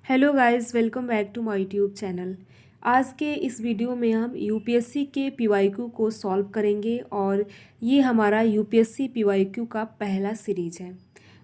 Hello guys, welcome back to my YouTube channel. आज के इस वीडियो में हम यूपीएससी के पीवाईक्यू को सॉल्व करेंगे और ये हमारा यूपीएससी पीवाईक्यू का पहला सीरीज है।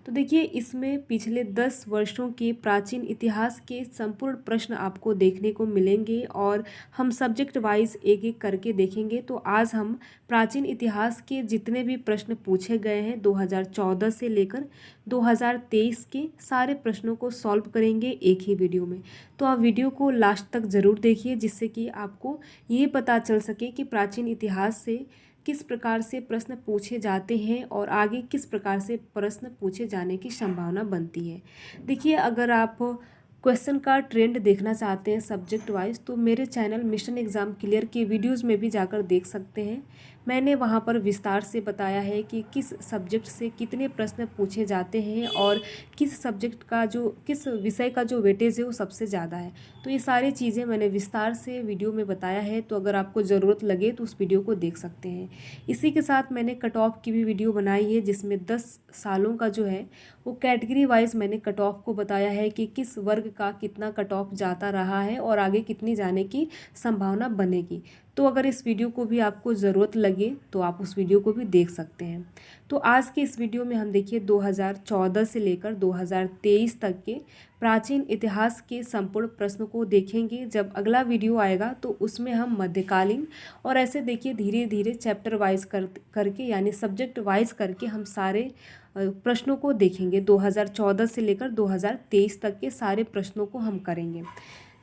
तो देखिए, इसमें पिछले 10 वर्षों के प्राचीन इतिहास के संपूर्ण प्रश्न आपको देखने को मिलेंगे और हम सब्जेक्ट वाइज एक एक करके देखेंगे। तो आज हम प्राचीन इतिहास के जितने भी प्रश्न पूछे गए हैं 2014 से लेकर 2023 के सारे प्रश्नों को सॉल्व करेंगे एक ही वीडियो में। तो आप वीडियो को लास्ट तक ज़रूर देखिए, जिससे कि आपको ये पता चल सके कि प्राचीन इतिहास से किस प्रकार से प्रश्न पूछे जाते हैं और आगे किस प्रकार से प्रश्न पूछे जाने की संभावना बनती है। देखिए, अगर आप क्वेश्चन का ट्रेंड देखना चाहते हैं सब्जेक्ट वाइज, तो मेरे चैनल मिशन एग्ज़ाम क्लियर के वीडियोस में भी जाकर देख सकते हैं। मैंने वहां पर विस्तार से बताया है कि किस सब्जेक्ट से कितने प्रश्न पूछे जाते हैं और किस सब्जेक्ट का किस विषय का जो वेटेज है वो सबसे ज़्यादा है। तो ये सारी चीज़ें मैंने विस्तार से वीडियो में बताया है, तो अगर आपको ज़रूरत लगे तो उस वीडियो को देख सकते हैं। इसी के साथ मैंने कट ऑफ की भी वीडियो बनाई है, जिसमें 10 सालों का जो है वो कैटेगरी वाइज मैंने कट ऑफ को बताया है कि किस वर्ग का कितना कट ऑफ जाता रहा है और आगे कितनी जाने की संभावना बनेगी। तो अगर इस वीडियो को भी आपको ज़रूरत लगे तो आप उस वीडियो को भी देख सकते हैं। तो आज के इस वीडियो में हम देखिए 2014 से लेकर 2023 तक के प्राचीन इतिहास के संपूर्ण प्रश्न को देखेंगे। जब अगला वीडियो आएगा तो उसमें हम मध्यकालीन और ऐसे देखिए धीरे धीरे चैप्टर वाइज करके यानी सब्जेक्ट वाइज करके हम सारे प्रश्नों को देखेंगे। 2014 से लेकर 2023 तक के सारे प्रश्नों को हम करेंगे।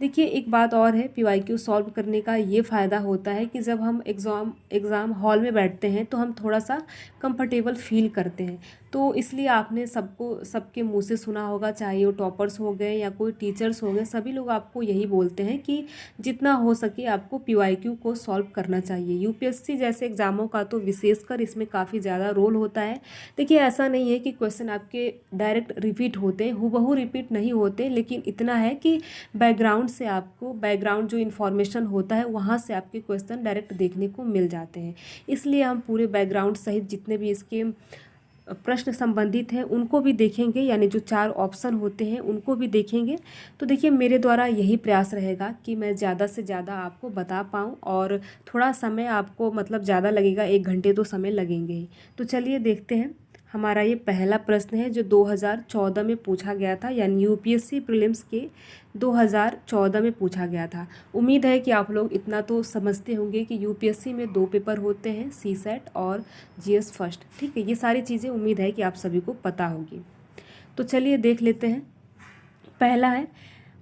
देखिए, एक बात और है, पीवाईक्यू सॉल्व करने का ये फ़ायदा होता है कि जब हम एग्ज़ाम हॉल में बैठते हैं तो हम थोड़ा सा कंफर्टेबल फील करते हैं। तो इसलिए आपने सबके मुंह से सुना होगा, चाहे वो टॉपर्स हो गए या कोई टीचर्स हो गए, सभी लोग आपको यही बोलते हैं कि जितना हो सके आपको पीवाईक्यू को सॉल्व करना चाहिए। यूपीएससी जैसे एग्ज़ामों का तो विशेषकर इसमें काफ़ी ज़्यादा रोल होता है। देखिए, ऐसा नहीं है कि क्वेश्चन आपके डायरेक्ट रिपीट होते हैं, हूबहू रिपीट नहीं होते, लेकिन इतना है कि बैकग्राउंड जो इन्फॉर्मेशन होता है वहाँ से आपके क्वेश्चन डायरेक्ट देखने को मिल जाते हैं। इसलिए हम पूरे बैकग्राउंड सहित जितने भी इसके प्रश्न संबंधित हैं उनको भी देखेंगे, यानी जो 4 ऑप्शन होते हैं उनको भी देखेंगे। तो देखिए, मेरे द्वारा यही प्रयास रहेगा कि मैं ज़्यादा से ज़्यादा आपको बता पाऊँ और थोड़ा समय आपको मतलब ज़्यादा लगेगा, 1 घंटे तो समय लगेंगे ही। तो चलिए देखते हैं। हमारा ये पहला प्रश्न है जो 2014 में पूछा गया था, यानी यूपीएससी प्रीलिम्स के 2014 में पूछा गया था। उम्मीद है कि आप लोग इतना तो समझते होंगे कि यूपीएससी में 2 पेपर होते हैं, सीसेट और जीएस फर्स्ट। ठीक है, ये सारी चीज़ें उम्मीद है कि आप सभी को पता होगी। तो चलिए देख लेते हैं। पहला है,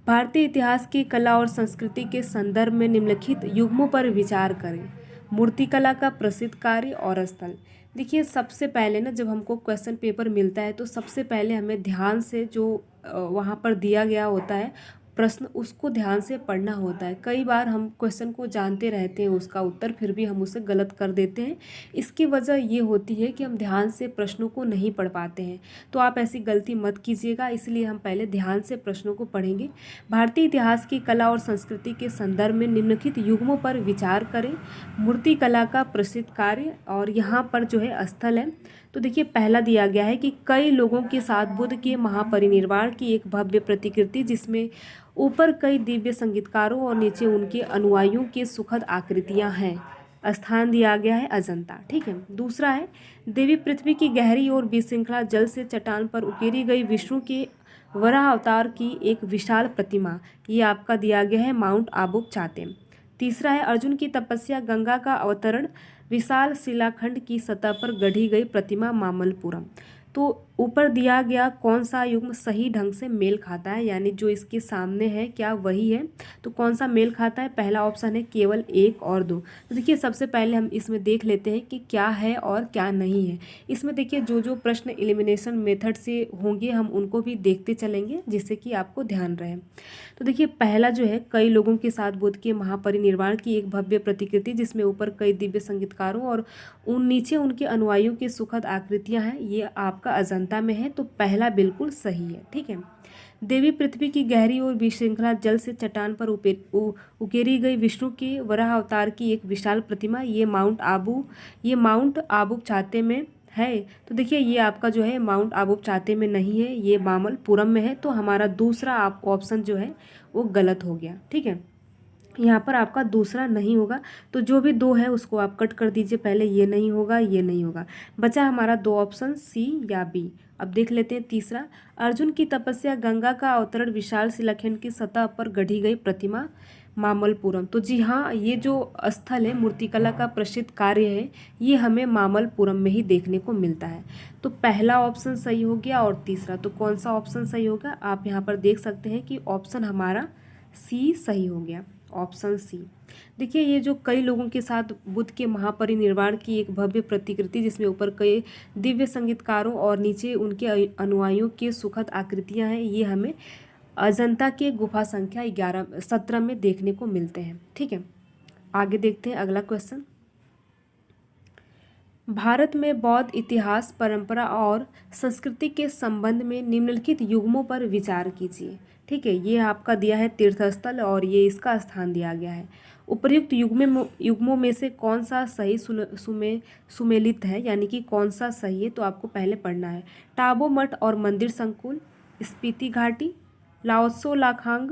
भारतीय इतिहास की कला और संस्कृति के संदर्भ में निम्नलिखित युग्मों पर विचार करें। मूर्तिकला का प्रसिद्ध कार्य और स्थल। देखिए, सबसे पहले ना जब हमको क्वेश्चन पेपर मिलता है तो सबसे पहले हमें ध्यान से जो वहाँ पर दिया गया होता है प्रश्न, उसको ध्यान से पढ़ना होता है। कई बार हम क्वेश्चन को जानते रहते हैं उसका उत्तर, फिर भी हम उसे गलत कर देते हैं। इसकी वजह ये होती है कि हम ध्यान से प्रश्नों को नहीं पढ़ पाते हैं। तो आप ऐसी गलती मत कीजिएगा, इसलिए हम पहले ध्यान से प्रश्नों को पढ़ेंगे। भारतीय इतिहास की कला और संस्कृति के संदर्भ में निम्नलिखित युग्मों पर विचार करें। मूर्ति कला का प्रसिद्ध कार्य और यहाँ पर जो है स्थल है। तो देखिए, पहला दिया गया है कि कई लोगों के साथ बुद्ध के महापरिनिर्वाण की एक भव्य प्रतिकृति, जिसमें ऊपर कई दिव्य संगीतकारों और नीचे उनके अनुयायियों की सुखद आकृतियां हैं। स्थान दिया गया है अजंता। ठीक है। दूसरा है, देवी पृथ्वी की गहरी और विश्रृंखला जल से चट्टान पर उकेरी गई विष्णु के वराह अवतार की एक विशाल प्रतिमा, ये आपका दिया गया है माउंट आबू चातेम। तीसरा है, अर्जुन की तपस्या गंगा का अवतरण, विशाल शिलाखंड की सतह पर गढ़ी गई प्रतिमा मामल्लपुरम। तो ऊपर दिया गया कौन सा युग्म सही ढंग से मेल खाता है, यानी जो इसके सामने है क्या वही है। तो कौन सा मेल खाता है, पहला ऑप्शन है केवल 1 और 2। तो देखिए, सबसे पहले हम इसमें देख लेते हैं कि क्या है और क्या नहीं है। इसमें देखिए जो जो प्रश्न एलिमिनेशन मेथड से होंगे हम उनको भी देखते चलेंगे, जिससे कि आपको ध्यान रहे। तो देखिए, पहला जो है, कई लोगों के साथ बुद्ध के महापरिनिर्वाण की एक भव्य प्रतिकृति, जिसमें ऊपर कई दिव्य संगीतकारों और नीचे उनके अनुयायियों की सुखद आकृतियां हैं, ये आपका अजंता में है। तो पहला बिल्कुल सही है। ठीक है। देवी पृथ्वी की गहरी और विश्रृंखला जल से चट्टान पर उकेरी गई विष्णु के वराह अवतार की एक विशाल प्रतिमा, ये माउंट आबू चाते में है। तो देखिए ये आपका जो है माउंट आबू चाते में नहीं है, ये मामल्लपुरम में है। तो हमारा दूसरा आपका ऑप्शन जो है वो गलत हो गया। ठीक है, यहाँ पर आपका दूसरा नहीं होगा। तो जो भी दो है उसको आप कट कर दीजिए, पहले ये नहीं होगा, ये नहीं होगा। बचा हमारा दो ऑप्शन सी या बी। अब देख लेते हैं तीसरा। अर्जुन की तपस्या, गंगा का अवतरण, विशाल शिलाखंड की सतह पर गढ़ी गई प्रतिमा, मामल्लपुरम। तो जी हाँ, ये जो स्थल है मूर्तिकला का प्रसिद्ध कार्य है, ये हमें मामल्लपुरम में ही देखने को मिलता है। तो पहला ऑप्शन सही हो गया और तीसरा, तो कौन सा ऑप्शन सही होगा? आप यहाँ पर देख सकते हैं कि ऑप्शन हमारा सी सही हो गया, ऑप्शन सी। देखिए ये जो कई लोगों के साथ बुद्ध के महापरिनिर्वाण की एक भव्य प्रतिकृति, जिसमें ऊपर कई दिव्य संगीतकारों और नीचे उनके अनुयायियों की सुखद आकृतियां हैं, ये हमें अजंता के गुफा संख्या 17 में देखने को मिलते हैं। ठीक है, आगे देखते हैं अगला क्वेश्चन। भारत में बौद्ध इतिहास, परंपरा और संस्कृति के संबंध में निम्नलिखित युग्मों पर विचार कीजिए। ठीक है, ये आपका दिया है तीर्थस्थल और ये इसका स्थान दिया गया है। उपर्युक्त युग्मों में से कौन सा सही सुमेलित है, यानी कि कौन सा सही है, तो आपको पहले पढ़ना है। टाबो मठ और मंदिर संकुल, स्पीति घाटी, लाओत्सो लाखांग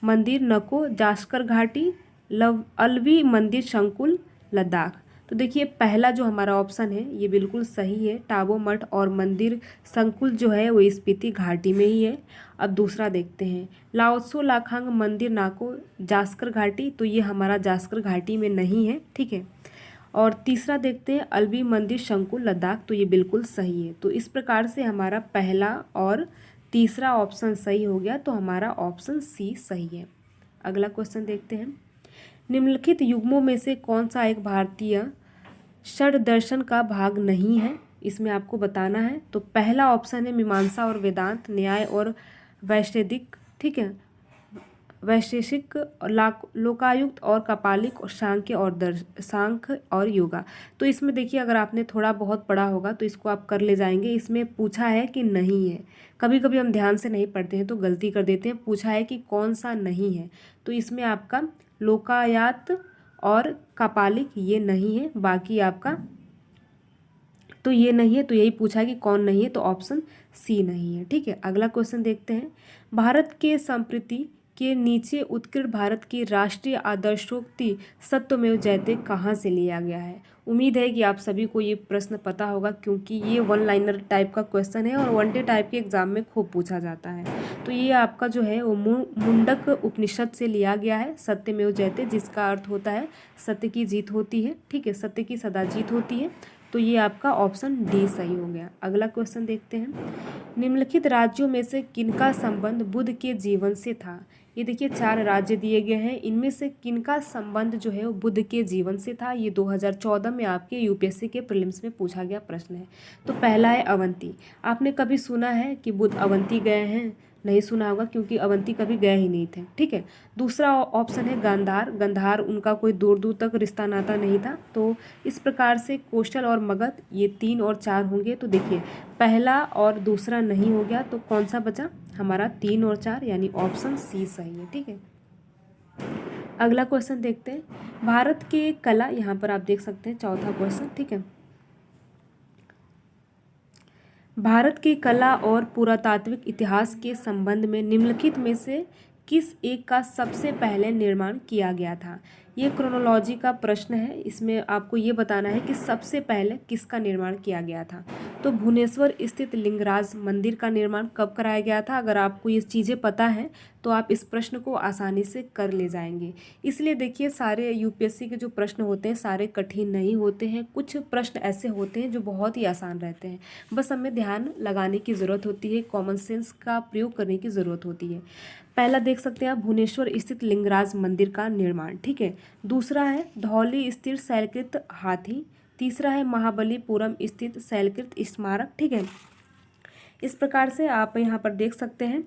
मंदिर नको, जास्कर घाटी, अलवी मंदिर संकुल, लद्दाख। तो देखिए पहला जो हमारा ऑप्शन है ये बिल्कुल सही है। टाबो मठ और मंदिर संकुल जो है वो स्पीति घाटी में ही है। अब दूसरा देखते हैं, लाओत्सो लाखांग मंदिर नाको, जास्कर घाटी। तो ये हमारा जास्कर घाटी में नहीं है। ठीक है, और तीसरा देखते हैं, अलवी मंदिर संकुल, लद्दाख। तो ये बिल्कुल सही है। तो इस प्रकार से हमारा पहला और तीसरा ऑप्शन सही हो गया। तो हमारा ऑप्शन सी सही है। अगला क्वेश्चन देखते हैं। निम्नलिखित युग्मों में से कौन सा एक भारतीय षड दर्शन का भाग नहीं है, इसमें आपको बताना है। तो पहला ऑप्शन है मीमांसा और वेदांत, न्याय और वैशेषिक। ठीक है, वैशेषिक, लोकायुक्त और कपालिक, और सांख्य और योगा। तो इसमें देखिए अगर आपने थोड़ा बहुत पढ़ा होगा तो इसको आप कर ले जाएंगे। इसमें पूछा है कि नहीं है, कभी कभी हम ध्यान से नहीं पढ़ते हैं तो गलती कर देते हैं। पूछा है कि कौन सा नहीं है, तो इसमें आपका लोकायत और कपालिक ये नहीं है, बाकी आपका तो ये नहीं है। तो यही पूछा है कि कौन नहीं है, तो ऑप्शन सी नहीं है। ठीक है, अगला क्वेश्चन देखते हैं। भारत के संप्रति के नीचे उत्कृष्ट भारत की राष्ट्रीय आदर्शोक्ति सत्यमेव जयते कहाँ से लिया गया है? उम्मीद है कि आप सभी को ये प्रश्न पता होगा, क्योंकि ये वन लाइनर टाइप का क्वेश्चन है और वनडे टाइप के एग्जाम में खूब पूछा जाता है। तो ये आपका जो है वो मुंडक उपनिषद से लिया गया है, सत्यमेव जयते, जिसका अर्थ होता है सत्य की जीत होती है। ठीक है, सत्य की सदा जीत होती है। तो ये आपका ऑप्शन डी सही हो गया। अगला क्वेश्चन देखते हैं। निम्नलिखित राज्यों में से किनका संबंध बुद्ध के जीवन से था? ये देखिए 4 राज्य दिए गए हैं, इनमें से किनका संबंध जो है वो बुद्ध के जीवन से था? ये 2014 में आपके यूपीएससी के प्रीलिम्स में पूछा गया प्रश्न है। तो पहला है अवंती। आपने कभी सुना है कि बुद्ध अवंती गए हैं? नहीं सुना होगा, क्योंकि अवंती कभी गए ही नहीं थे। ठीक है, दूसरा ऑप्शन है गांधार। गांधार उनका कोई दूर दूर तक रिश्ता नाता नहीं था। तो इस प्रकार से कोस्टल और मगध ये 3 और 4 होंगे। तो देखिए पहला और दूसरा नहीं हो गया, तो कौन सा बचा? हमारा 3 और 4, यानी ऑप्शन सी सही है। ठीक है, अगला क्वेश्चन देखते हैं। भारत के कला, यहाँ पर आप देख सकते हैं चौथा क्वेश्चन। ठीक है, भारत की कला और पुरातात्विक इतिहास के संबंध में निम्नलिखित में से किस एक का सबसे पहले निर्माण किया गया था? ये क्रोनोलॉजी का प्रश्न है। इसमें आपको ये बताना है कि सबसे पहले किसका निर्माण किया गया था। तो भुवनेश्वर स्थित लिंगराज मंदिर का निर्माण कब कराया गया था? अगर आपको ये चीज़ें पता है तो आप इस प्रश्न को आसानी से कर ले जाएंगे। इसलिए देखिए सारे यूपीएससी के जो प्रश्न होते हैं सारे कठिन नहीं होते हैं, कुछ प्रश्न ऐसे होते हैं जो बहुत ही आसान रहते हैं। बस हमें ध्यान लगाने की ज़रूरत होती है, कॉमन सेंस का प्रयोग करने की ज़रूरत होती है। पहला देख सकते हैं आप, भुवनेश्वर स्थित लिंगराज मंदिर का निर्माण। ठीक है, दूसरा है धौली स्थित शैलकृत हाथी, तीसरा है महाबलीपुरम स्थित शैलकृत स्मारक। ठीक है, इस प्रकार से आप यहाँ पर देख सकते हैं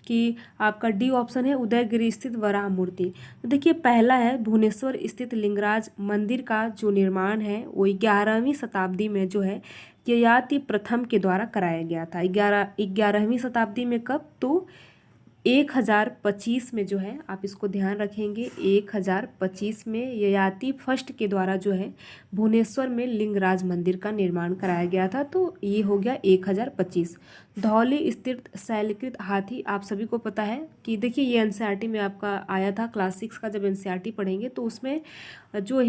कि आपका डी ऑप्शन है उदयगिरी स्थित वराह मूर्ति। तो देखिए पहला है भुवनेश्वर स्थित लिंगराज मंदिर का जो निर्माण है वो 11वीं शताब्दी में जो है ययाति प्रथम के द्वारा कराया गया था। 11वीं शताब्दी में कब? तो 1025 में जो है आप इसको ध्यान रखेंगे, 1025 में ययाति फर्स्ट के द्वारा जो है भुवनेश्वर में लिंगराज मंदिर का निर्माण कराया गया था। तो ये हो गया 1025। धौली स्थित शैलकृत हाथी, आप सभी को पता है कि देखिए ये एनसीईआरटी में आपका आया था, क्लास 6 का जब एनसीईआरटी पढ़ेंगे तो उसमें जो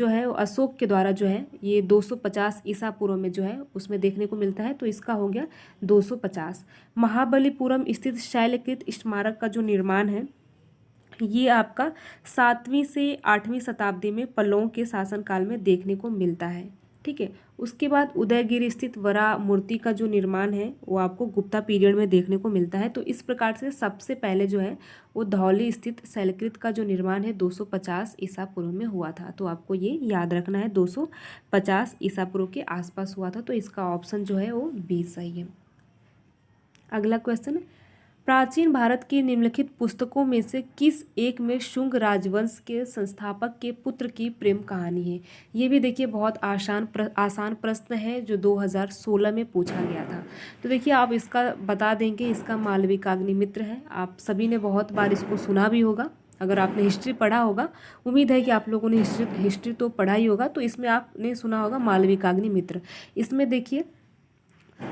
है अशोक के द्वारा जो है ये 250 ईसा पूर्व में जो है उसमें देखने को मिलता है। तो इसका हो गया 250। महाबलीपुरम स्थित शैलकृत स्मारक का जो निर्माण है ये आपका 7वीं से 8वीं शताब्दी में पल्लवों के शासनकाल में देखने को मिलता है। ठीक है, उसके बाद उदयगिरि स्थित वरा मूर्ति का जो निर्माण है वो आपको गुप्ता पीरियड में देखने को मिलता है। तो इस प्रकार से सबसे पहले जो है वो धौली स्थित शैलकृत का जो निर्माण है 250 ईसा पूर्व में हुआ था। तो आपको ये याद रखना है, 250 ईसा पूर्व के आसपास हुआ था। तो इसका ऑप्शन जो है वो बी सही है। अगला क्वेश्चन, प्राचीन भारत की निम्नलिखित पुस्तकों में से किस एक में शुंग राजवंश के संस्थापक के पुत्र की प्रेम कहानी है? ये भी देखिए बहुत आसान प्रश्न है जो 2016 में पूछा गया था। तो देखिए आप इसका बता देंगे, इसका मालविकाग्निमित्र है। आप सभी ने बहुत बार इसको सुना भी होगा, अगर आपने हिस्ट्री पढ़ा होगा, उम्मीद है कि आप लोगों ने हिस्ट्री तो पढ़ा ही होगा, तो इसमें आपने सुना होगा मालविकाग्निमित्र। इसमें देखिए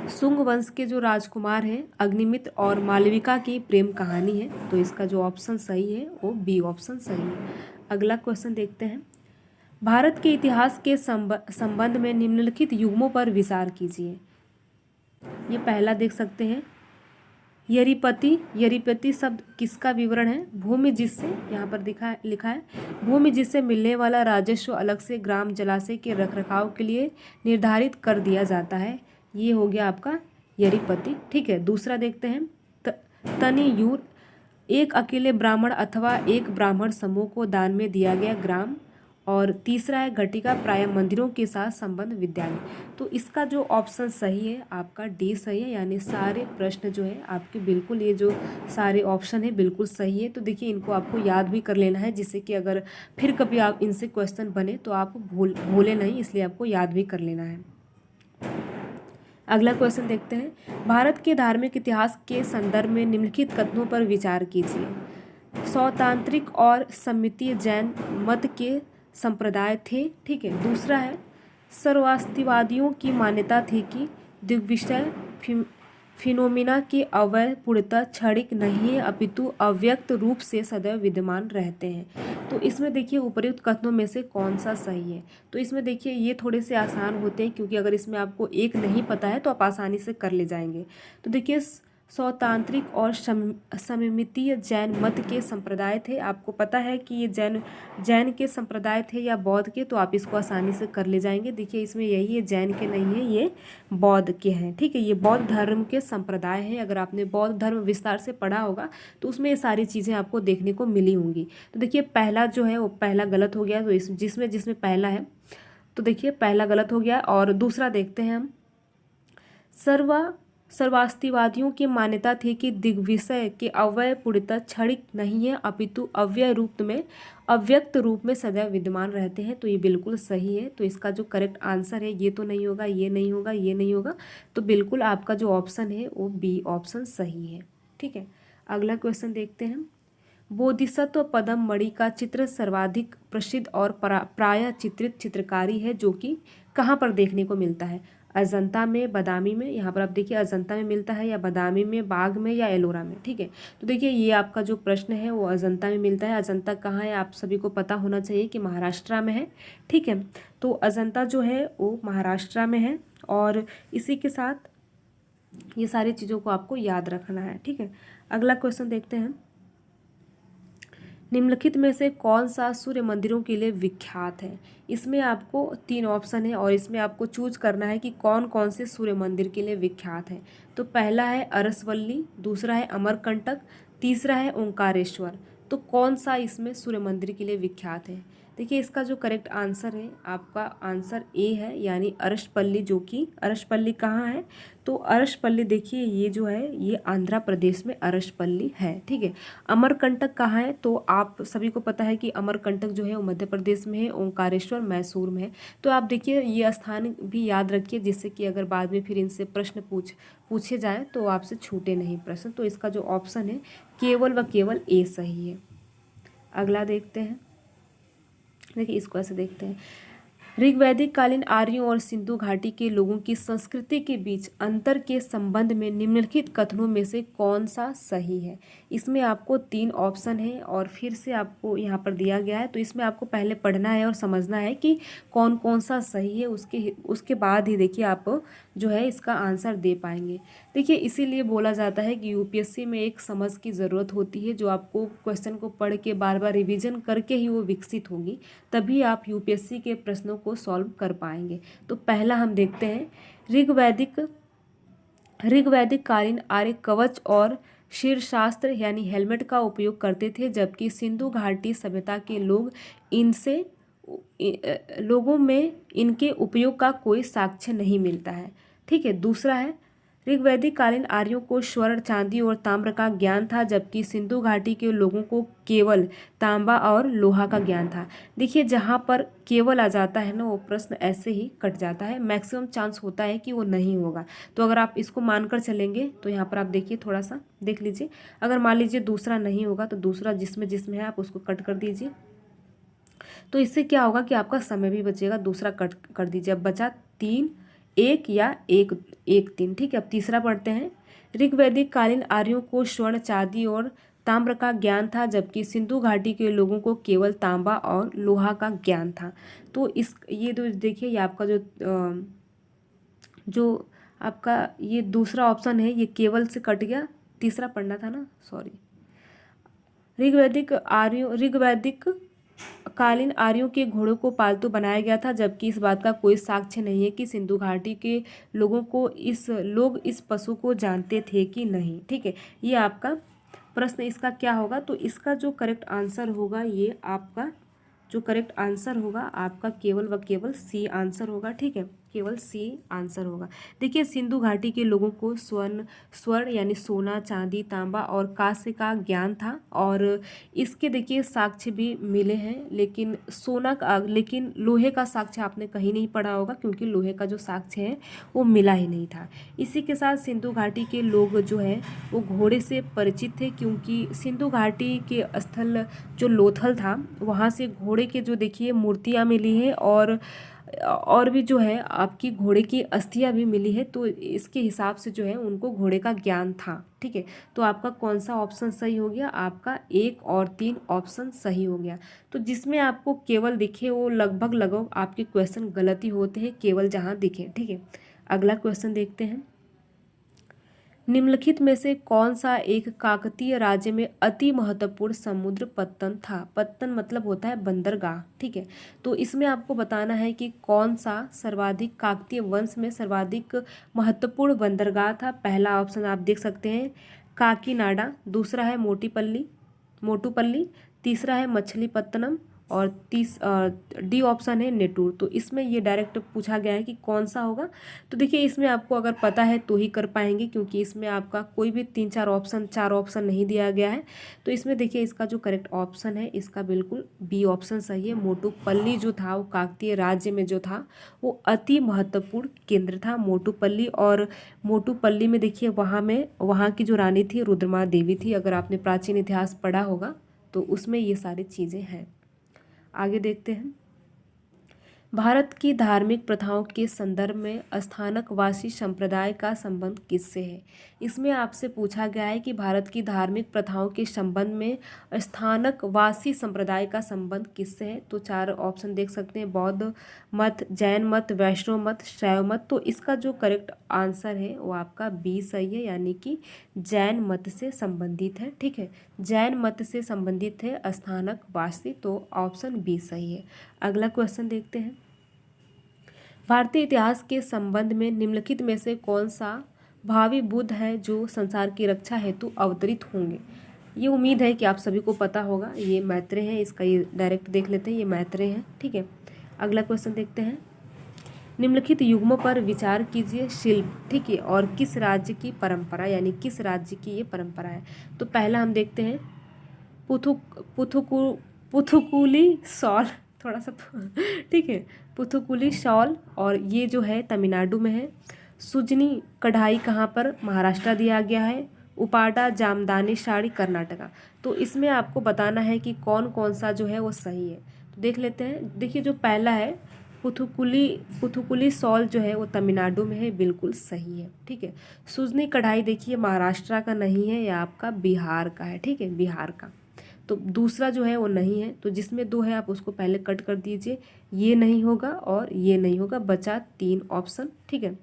शुंग वंश के जो राजकुमार हैं अग्निमित्र और मालविका की प्रेम कहानी है। तो इसका जो ऑप्शन सही है वो बी ऑप्शन सही है। अगला क्वेश्चन देखते हैं, भारत के इतिहास के संबंध में निम्नलिखित युग्मों पर विचार कीजिए। ये पहला देख सकते हैं, यरिपति शब्द किसका विवरण है? भूमि जिससे, यहाँ पर लिखा है भूमि जिससे मिलने वाला राजस्व अलग से ग्राम जलाशय के रखरखाव के लिए निर्धारित कर दिया जाता है। ये हो गया आपका यरिपति। ठीक है, दूसरा देखते हैं, तनियूर, एक अकेले ब्राह्मण अथवा एक ब्राह्मण समूह को दान में दिया गया ग्राम। और तीसरा है घटिका, प्राय मंदिरों के साथ संबंध विद्यालय। तो इसका जो ऑप्शन सही है आपका डी सही है, यानी सारे प्रश्न जो है आपके बिल्कुल, ये जो सारे ऑप्शन है बिल्कुल सही है। तो देखिए इनको आपको याद भी कर लेना है, जिससे कि अगर फिर कभी आप इनसे क्वेश्चन बने तो आप भूले नहीं, इसलिए आपको याद भी कर लेना है। अगला क्वेश्चन देखते हैं, भारत के धार्मिक इतिहास के संदर्भ में निम्नलिखित कथनों पर विचार कीजिए। सौतांत्रिक और सम्मितीय जैन मत के संप्रदाय थे। ठीक है, दूसरा है सर्वास्तिवादियों की मान्यता थी कि दिग्विषय फिनोमिना के अवय पूर्णतः क्षणिक नहीं है अपितु अव्यक्त रूप से सदैव विद्यमान रहते हैं। तो इसमें देखिए उपर्युक्त कथनों में से कौन सा सही है? तो इसमें देखिए ये थोड़े से आसान होते हैं, क्योंकि अगर इसमें आपको एक नहीं पता है तो आप आसानी से कर ले जाएंगे। तो देखिए सौतांत्रिक और सम्मितीय जैन मत के संप्रदाय थे। आपको पता है कि ये जैन के संप्रदाय थे या बौद्ध के, तो आप इसको आसानी से कर ले जाएंगे। देखिए इसमें यही है, जैन के नहीं है, ये बौद्ध के हैं। ठीक है, ये बौद्ध धर्म के संप्रदाय हैं। अगर आपने बौद्ध धर्म विस्तार से पढ़ा होगा तो उसमें ये सारी चीज़ें आपको देखने को मिली होंगी। तो देखिए पहला जो है वो पहला गलत हो गया, तो जिसमें पहला है तो देखिए पहला गलत हो गया। और दूसरा देखते हैं हम, सर्वास्तिवादियों की मान्यता थी कि दिग्विषय के अवय पूर्णतः क्षणिक नहीं है अपितु अव्यक्त रूप में सदैव विद्यमान रहते हैं। तो ये बिल्कुल सही है। तो इसका जो करेक्ट आंसर है ये तो नहीं होगा, ये नहीं होगा, ये नहीं होगा। तो बिल्कुल आपका जो ऑप्शन है वो बी ऑप्शन सही है। ठीक है, अगला क्वेश्चन देखते हैं, बोधिसत्व पदम मणि का चित्र सर्वाधिक प्रसिद्ध और प्रायः चित्रित चित्रकारी है जो कि कहाँ पर देखने को मिलता है? अजंता में, बादामी में। यहाँ पर आप देखिए अजंता में मिलता है या बादामी में, बाग में या एलोरा में। ठीक है, तो देखिए ये आपका जो प्रश्न है वो अजंता में मिलता है। अजंता कहाँ है आप सभी को पता होना चाहिए कि महाराष्ट्र में है। ठीक है, तो अजंता जो है वो महाराष्ट्र में है। और इसी के साथ ये सारी चीज़ों को आपको याद रखना है। ठीक है, अगला क्वेश्चन देखते हैं, निम्नलिखित में से कौन सा सूर्य मंदिरों के लिए विख्यात है? इसमें आपको 3 ऑप्शन है और इसमें आपको चूज करना है कि कौन कौन से सूर्य मंदिर के लिए विख्यात है। तो पहला है अरसवल्ली, दूसरा है अमरकंटक, तीसरा है ओंकारेश्वर। तो कौन सा इसमें सूर्य मंदिर के लिए विख्यात है? देखिए इसका जो करेक्ट आंसर है आपका आंसर ए है, यानी अरशपल्ली, जो कि अरशपल्ली कहाँ है, तो अरशपल्ली देखिए ये जो है ये आंध्र प्रदेश में अरशपल्ली है, ठीक है। अमरकंटक कहाँ है, तो आप सभी को पता है कि अमरकंटक जो है वो मध्य प्रदेश में है, ओंकारेश्वर मैसूर में है। तो आप देखिए ये स्थान भी याद रखिए, जिससे कि अगर बाद में फिर इनसे प्रश्न पूछे जाए तो आपसे छूटे नहीं प्रश्न। तो इसका जो ऑप्शन है केवल व केवल ए सही है। अगला देखते हैं, देखिए इसको ऐसे देखते हैं, ऋग्वैदिक कालीन आर्यों और सिंधु घाटी के लोगों की संस्कृति के बीच अंतर के संबंध में निम्नलिखित कथनों में से कौन सा सही है। इसमें आपको 3 ऑप्शन है और फिर से आपको यहाँ पर दिया गया है, तो इसमें आपको पहले पढ़ना है और समझना है कि कौन कौन सा सही है, उसके बाद ही देखिए आप जो है इसका आंसर दे पाएंगे। देखिए इसीलिए बोला जाता है कि यूपीएससी में एक समझ की ज़रूरत होती है, जो आपको क्वेश्चन को पढ़ के बार बार रिवीजन करके ही वो विकसित होगी, तभी आप यूपीएससी के प्रश्नों को सॉल्व कर पाएंगे। तो पहला हम देखते हैं, ऋग्वैदिक कालीन आर्य कवच और शीर्षास्त्र यानी हेलमेट का उपयोग करते थे, जबकि सिंधु घाटी सभ्यता के लोगों में इनके उपयोग का कोई साक्ष्य नहीं मिलता है, ठीक है। दूसरा है, ऋग्वैदिक कालीन आर्यों को स्वर्ण, चांदी और ताम्र का ज्ञान था, जबकि सिंधु घाटी के लोगों को केवल तांबा और लोहा का ज्ञान था। देखिए जहाँ पर केवल आ जाता है ना, वो प्रश्न ऐसे ही कट जाता है, मैक्सिमम चांस होता है कि वो नहीं होगा। तो अगर आप इसको मानकर चलेंगे तो यहाँ पर आप देखिए, थोड़ा सा देख लीजिए, अगर मान लीजिए दूसरा नहीं होगा तो दूसरा जिसमें जिसमें है आप उसको कट कर दीजिए। तो इससे क्या होगा कि आपका समय भी बचेगा, दूसरा कट कर दीजिए। अब बचा 3, 1 या 1, 1, 3, ठीक है। अब तीसरा पढ़ते हैं, ऋग्वैदिक कालीन आर्यों को स्वर्ण, चांदी और ताम्र का ज्ञान था, जबकि सिंधु घाटी के लोगों को केवल तांबा और लोहा का ज्ञान था। तो ये तो देखिए ये आपका जो आपका ये दूसरा ऑप्शन है ये केवल से कट गया, तीसरा पढ़ना था ना, सॉरी। ऋग्वैदिक कालीन आर्यों के घोड़ों को पालतू बनाया गया था, जबकि इस बात का कोई साक्ष्य नहीं है कि सिंधु घाटी के लोग इस पशु को जानते थे कि नहीं, ठीक है। ये आपका प्रश्न इसका क्या होगा, तो इसका जो करेक्ट आंसर होगा, ये आपका जो करेक्ट आंसर होगा आपका केवल व केवल सी आंसर होगा, ठीक है, केवल सी आंसर होगा। देखिए सिंधु घाटी के लोगों को स्वर्ण यानी सोना, चांदी, तांबा और कांस्य का ज्ञान था, और इसके देखिए साक्ष्य भी मिले हैं, लेकिन लोहे का साक्ष्य आपने कहीं नहीं पढ़ा होगा, क्योंकि लोहे का जो साक्ष्य है वो मिला ही नहीं था। इसी के साथ सिंधु घाटी के लोग जो है वो घोड़े से परिचित थे, क्योंकि सिंधु घाटी के स्थल जो लोथल था वहाँ से घोड़े के जो देखिए मूर्तियाँ मिली है, और भी जो है आपकी घोड़े की अस्थियाँ भी मिली है, तो इसके हिसाब से जो है उनको घोड़े का ज्ञान था, ठीक है। तो आपका कौन सा ऑप्शन सही हो गया, आपका 1 और 3 ऑप्शन सही हो गया। तो जिसमें आपको केवल दिखे वो लगभग आपके क्वेश्चन गलत ही होते हैं, केवल जहाँ दिखे, ठीक है। अगला क्वेश्चन देखते हैं, निम्नलिखित में से कौन सा एक काकतीय राज्य में अति महत्वपूर्ण समुद्र पत्तन था। पत्तन मतलब होता है बंदरगाह, ठीक है। तो इसमें आपको बताना है कि कौन सा सर्वाधिक काकतीय वंश में सर्वाधिक महत्वपूर्ण बंदरगाह था। पहला ऑप्शन आप देख सकते हैं काकीनाडा, दूसरा है मोटूपल्ली, तीसरा है मछलीपत्तनम, और डी ऑप्शन है नेटूर। तो इसमें ये डायरेक्ट पूछा गया है कि कौन सा होगा। तो देखिए इसमें आपको अगर पता है तो ही कर पाएंगे, क्योंकि इसमें आपका कोई भी 4 ऑप्शन नहीं दिया गया है। तो इसमें देखिए इसका जो करेक्ट ऑप्शन है इसका बिल्कुल बी ऑप्शन सही है। मोटूपल्ली जो था वो काकतीय राज्य में जो था वो अति महत्वपूर्ण केंद्र था मोटूपल्ली। और मोटूपल्ली में देखिए वहाँ की जो रानी थी रुद्रमा देवी थी, अगर आपने प्राचीन इतिहास पढ़ा होगा तो उसमें ये सारी चीज़ें हैं। आगे देखते हैं, भारत की धार्मिक प्रथाओं के संदर्भ में स्थानकवासी संप्रदाय का संबंध किससे है। इसमें आपसे पूछा गया है कि भारत की धार्मिक प्रथाओं के संबंध में स्थानकवासी संप्रदाय का संबंध किससे है। तो 4 ऑप्शन देख सकते हैं, बौद्ध मत, जैन मत, वैष्णव मत, शैव मत। तो इसका जो करेक्ट आंसर है वो आपका बी सही है, यानी कि जैन मत से संबंधित है, ठीक है। जैन मत से संबंधित है स्थानकवासी, तो ऑप्शन बी सही है। अगला क्वेश्चन देखते हैं, भारतीय इतिहास के संबंध में निम्नलिखित में से कौन सा भावी बुद्ध है जो संसार की रक्षा हेतु अवतरित होंगे। ये उम्मीद है कि आप सभी को पता होगा, ये मैत्रेय है, इसका ये डायरेक्ट देख लेते हैं, ये मैत्रेय है। ठीक है, अगला क्वेश्चन देखते हैं। निम्नलिखित युग्मों पर विचार कीजिए शिल्प, ठीक है, और किस राज्य की परंपरा, यानी किस राज्य की ये परंपरा है। तो पहला हम देखते हैं पुथुकुली शॉल, थोड़ा सा ठीक है, पुथुकुली शॉल, और ये जो है तमिलनाडु में है। सुजनी कढ़ाई कहाँ पर, महाराष्ट्र दिया गया है। उपाडा जामदानी साड़ी कर्नाटका। तो इसमें आपको बताना है कि कौन कौन सा जो है वो सही है। तो देख लेते हैं। देखिए जो पहला है पुथुकुली शॉल जो है वो तमिलनाडु में है, बिल्कुल सही है। ठीक है, सुजनी कढ़ाई देखिए महाराष्ट्र का नहीं है, यह आपका बिहार का है। ठीक है, बिहार का। तो दूसरा जो है वो नहीं है, तो जिसमें दो है आप उसको पहले कट कर दीजिए। ये नहीं होगा और ये नहीं होगा, बचा 3 ऑप्शन। ठीक है,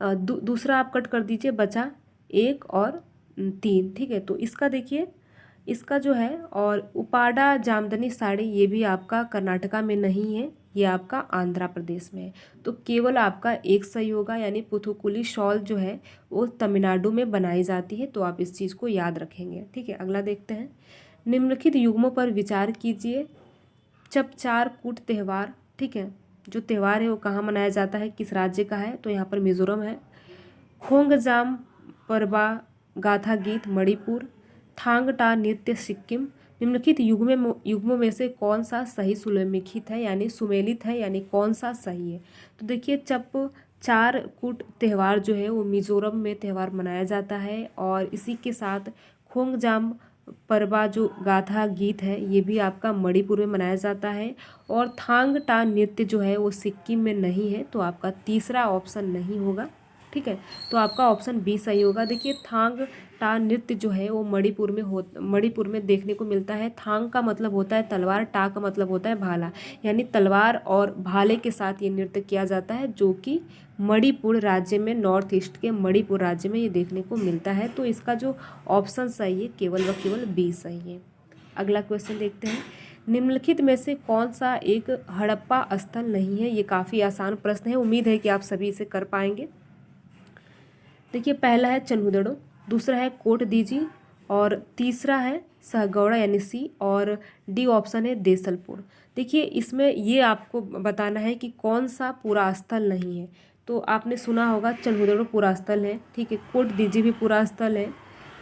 दूसरा आप कट कर दीजिए, बचा 1 और 3। ठीक है, तो इसका देखिए, इसका जो है, और उपाडा जामदानी साड़ी ये भी आपका कर्नाटका में नहीं है, ये आपका आंध्र प्रदेश में है। तो केवल आपका एक सही होगा, यानी पुथुकुली शॉल जो है वो तमिलनाडु में बनाई जाती है। तो आप इस चीज़ को याद रखेंगे। ठीक है, अगला देखते हैं। निम्नलिखित युग्मों पर विचार कीजिए। चपचार कूट त्यौहार, ठीक है, जो त्यौहार है वो कहाँ मनाया जाता है, किस राज्य का है। तो यहाँ पर मिजोरम है। खोंगजाम परबा गाथा गीत मणिपुर। थांगटा नृत्य सिक्किम। निम्नलिखित युग्मों में से कौन सा सही सुमेलित है, यानी सुमेलित है, यानी कौन सा सही है। तो देखिए चार कूट त्यौहार जो है वो मिजोरम में त्यौहार मनाया जाता है, और इसी के साथ खोंगजाम परबा जो गाथा गीत है ये भी आपका मणिपुर में मनाया जाता है, और थांग टा नृत्य जो है वो सिक्किम में नहीं है। तो आपका तीसरा ऑप्शन नहीं होगा। ठीक है, तो आपका ऑप्शन बी सही होगा। देखिए थांग टा नृत्य जो है वो मणिपुर में देखने को मिलता है। थांग का मतलब होता है तलवार, टा का मतलब होता है भाला, यानी तलवार और भाले के साथ ये नृत्य किया जाता है, जो कि मणिपुर राज्य में, नॉर्थ ईस्ट के मणिपुर राज्य में ये देखने को मिलता है। तो इसका जो ऑप्शन सही है केवल व केवल बी सही है। अगला क्वेश्चन देखते हैं। निम्नलिखित में से कौन सा एक हड़प्पा स्थल नहीं है। ये काफ़ी आसान प्रश्न है, उम्मीद है कि आप सभी इसे कर पाएंगे। देखिए पहला है चन्हुदड़ो, दूसरा है कोट दीजी, और तीसरा है सहगौड़ा यानी सी, और डी ऑप्शन है देसलपुर। देखिए इसमें ये आपको बताना है कि कौन सा पूरा स्थल नहीं है। तो आपने सुना होगा चन्हुदड़ो पूरा स्थल है, ठीक है, कोट दीजी भी पूरा स्थल है,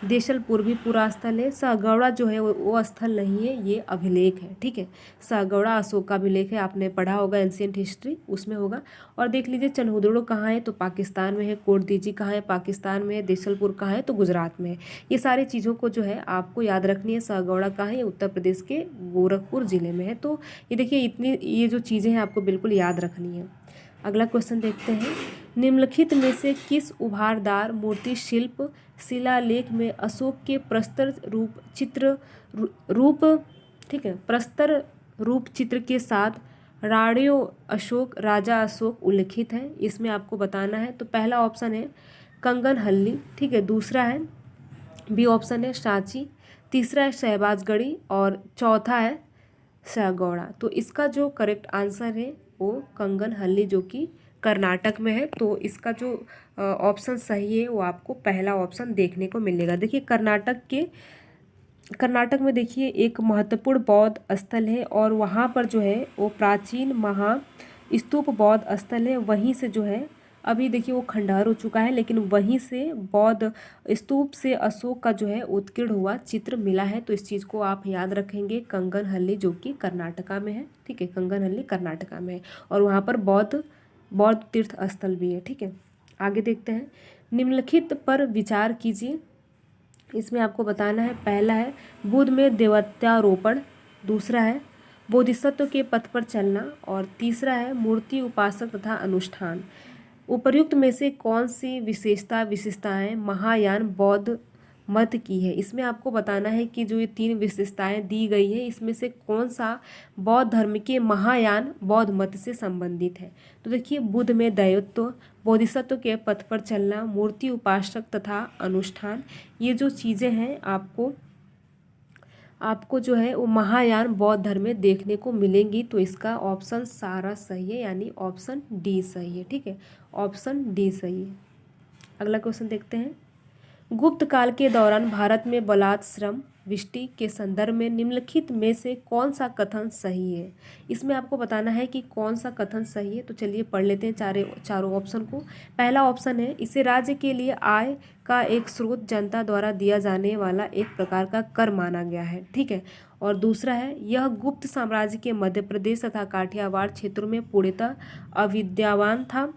देशलपुर भी पूरा स्थल है, सहगौड़ा जो है वो स्थल नहीं है, ये अभिलेख है। ठीक है, सहगौड़ा अशोक का अभिलेख है, आपने पढ़ा होगा एंशियंट हिस्ट्री, उसमें होगा। और देख लीजिए चन्हुदड़ो कहाँ है, तो पाकिस्तान में है। कोट दीजी कहाँ है, पाकिस्तान में है। देशलपुर कहाँ है, तो गुजरात में है। ये सारी चीज़ों को जो है आपको याद रखनी है। सहगौड़ा कहाँ है, ये उत्तर प्रदेश के गोरखपुर जिले में है। तो ये देखिए इतनी ये जो चीज़ें हैं आपको बिल्कुल याद रखनी है। अगला क्वेश्चन देखते हैं। निम्नलिखित में से किस उभारदार मूर्ति शिल्प शिलालेख में अशोक के प्रस्तर रूप ठीक है, प्रस्तर रूप चित्र के साथ राणियों अशोक, राजा अशोक उल्लिखित है। इसमें आपको बताना है। तो पहला ऑप्शन है कंगन हल्ली, ठीक है, दूसरा है बी ऑप्शन है सांची, तीसरा है शहबाजगढ़ी, और चौथा है सहगौड़ा। तो इसका जो करेक्ट आंसर है वो कंगन हल्ली, जो कि कर्नाटक में है। तो इसका जो ऑप्शन सही है वो आपको पहला ऑप्शन देखने को मिलेगा। देखिए कर्नाटक में देखिए एक महत्वपूर्ण बौद्ध स्थल है, और वहाँ पर जो है वो प्राचीन महास्तूप बौद्ध स्थल है। वहीं से जो है अभी देखिए वो खंडहर हो चुका है, लेकिन वहीं से बौद्ध स्तूप से अशोक का जो है उत्कीर्ण हुआ चित्र मिला है। तो इस चीज़ को आप याद रखेंगे, कंगन हल्ली जो कि कर्नाटका में है। ठीक है, कंगन हल्ली कर्नाटका में है, और वहाँ पर बौद्ध तीर्थ स्थल भी है। ठीक है, आगे देखते हैं। निम्नलिखित पर विचार कीजिए। इसमें आपको बताना है, पहला है बुद्ध में देवत्यारोपण, दूसरा है बोधिसत्व के पथ पर चलना, और तीसरा है मूर्ति उपासक तथा अनुष्ठान। उपर्युक्त में से कौन सी विशेषताएं महायान बौद्ध मत की है। इसमें आपको बताना है कि जो ये 3 विशेषताएं दी गई है, इसमें से कौन सा बौद्ध धर्म के महायान बौद्ध मत से संबंधित है। तो देखिए बुद्ध में दैवत्व, बोधिसत्व के पथ पर चलना, मूर्ति उपासक तथा अनुष्ठान, ये जो चीज़ें हैं आपको जो है वो महायान बौद्ध धर्म में देखने को मिलेंगी। तो इसका ऑप्शन सारा सही है, यानी ऑप्शन डी सही है। ठीक है, ऑप्शन डी सही है। अगला क्वेश्चन देखते हैं। गुप्त काल के दौरान भारत में बलात् श्रम विष्टि के संदर्भ में निम्नलिखित में से कौन सा कथन सही है। इसमें आपको बताना है कि कौन सा कथन सही है। तो चलिए पढ़ लेते हैं चारों ऑप्शन को। पहला ऑप्शन है, इसे राज्य के लिए आय का एक स्रोत जनता द्वारा दिया जाने वाला एक प्रकार का कर माना गया है, ठीक है। और दूसरा है, यह गुप्त साम्राज्य के मध्य प्रदेश तथा काठियावाड़ क्षेत्रों में पूर्णतः अविद्यमान था।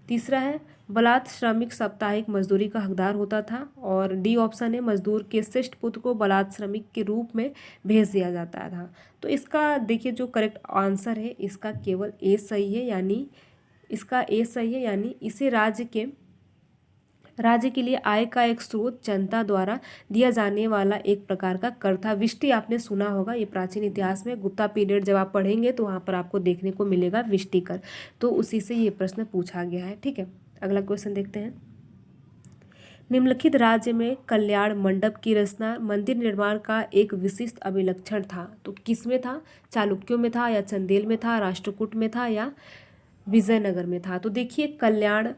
तीसरा है, बलात् श्रमिक साप्ताहिक मजदूरी का हकदार होता था। और डी ऑप्शन है, मजदूर के श्रेष्ठ पुत्र को बलात् श्रमिक के रूप में भेज दिया जाता था। तो इसका देखिए जो करेक्ट आंसर है इसका केवल ए सही है, यानी इसका ए सही है, यानी इसे राज्य के लिए आय का एक स्रोत जनता द्वारा दिया जाने वाला एक प्रकार का कर था। विष्टि आपने सुना होगा, ये प्राचीन इतिहास में गुप्ता पीरियड जब आप पढ़ेंगे तो वहाँ पर आपको देखने को मिलेगा विष्टि कर। तो उसी से ये प्रश्न पूछा गया है, ठीक है। अगला क्वेश्चन देखते हैं। निम्नलिखित राज्य में कल्याण मंडप की रचना मंदिर निर्माण का एक विशिष्ट अभिलक्षण था। तो किसमें था? चालुक्यों में था, या चंदेल में था, राष्ट्रकूट में था, या विजयनगर में था? तो देखिए कल्याण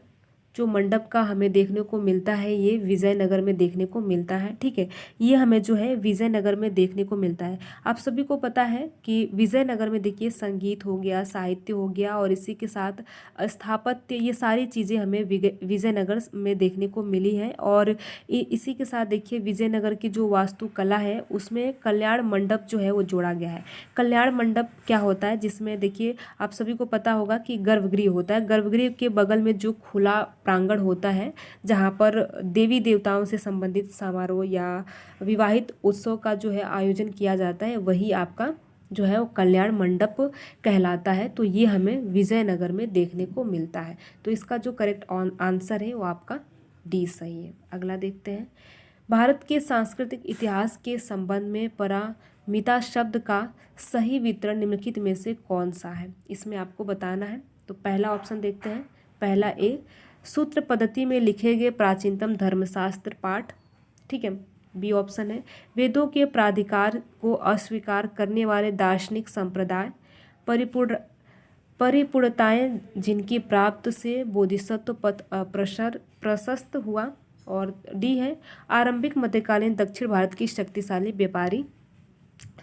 जो मंडप का हमें देखने को मिलता है ये विजयनगर में देखने को मिलता है, ठीक है। ये हमें जो है विजयनगर में देखने को मिलता है। आप सभी को पता है कि विजयनगर में देखिए संगीत हो गया, साहित्य हो गया, और इसी के साथ स्थापत्य, ये सारी चीज़ें हमें विजयनगर में देखने को मिली है। और इसी के साथ देखिए विजयनगर की जो वास्तुकला है उसमें कल्याण मंडप जो है वो जोड़ा गया है। कल्याण मंडप क्या होता है? जिसमें देखिए आप सभी को पता होगा कि गर्भगृह होता है। गर्भगृह के बगल में जो खुला प्रांगण होता है जहाँ पर देवी देवताओं से संबंधित समारोह या विवाहित उत्सव का जो है आयोजन किया जाता है, वही आपका जो है वो कल्याण मंडप कहलाता है। तो ये हमें विजयनगर में देखने को मिलता है। तो इसका जो करेक्ट आंसर है वो आपका डी सही है। अगला देखते हैं। भारत के सांस्कृतिक इतिहास के संबंध में पारमिता शब्द का सही वितरण निम्नलिखित में से कौन सा है? इसमें आपको बताना है। तो पहला ऑप्शन देखते हैं। पहला ए, सूत्र पद्धति में लिखे गए प्राचीनतम धर्मशास्त्र पाठ, ठीक है। बी ऑप्शन है, वेदों के प्राधिकार को अस्वीकार करने वाले दार्शनिक संप्रदाय, परिपूर्णताएं जिनकी प्राप्त से बोधिसत्व पथ प्रशस्त हुआ। और डी है, आरंभिक मध्यकालीन दक्षिण भारत की शक्तिशाली व्यापारी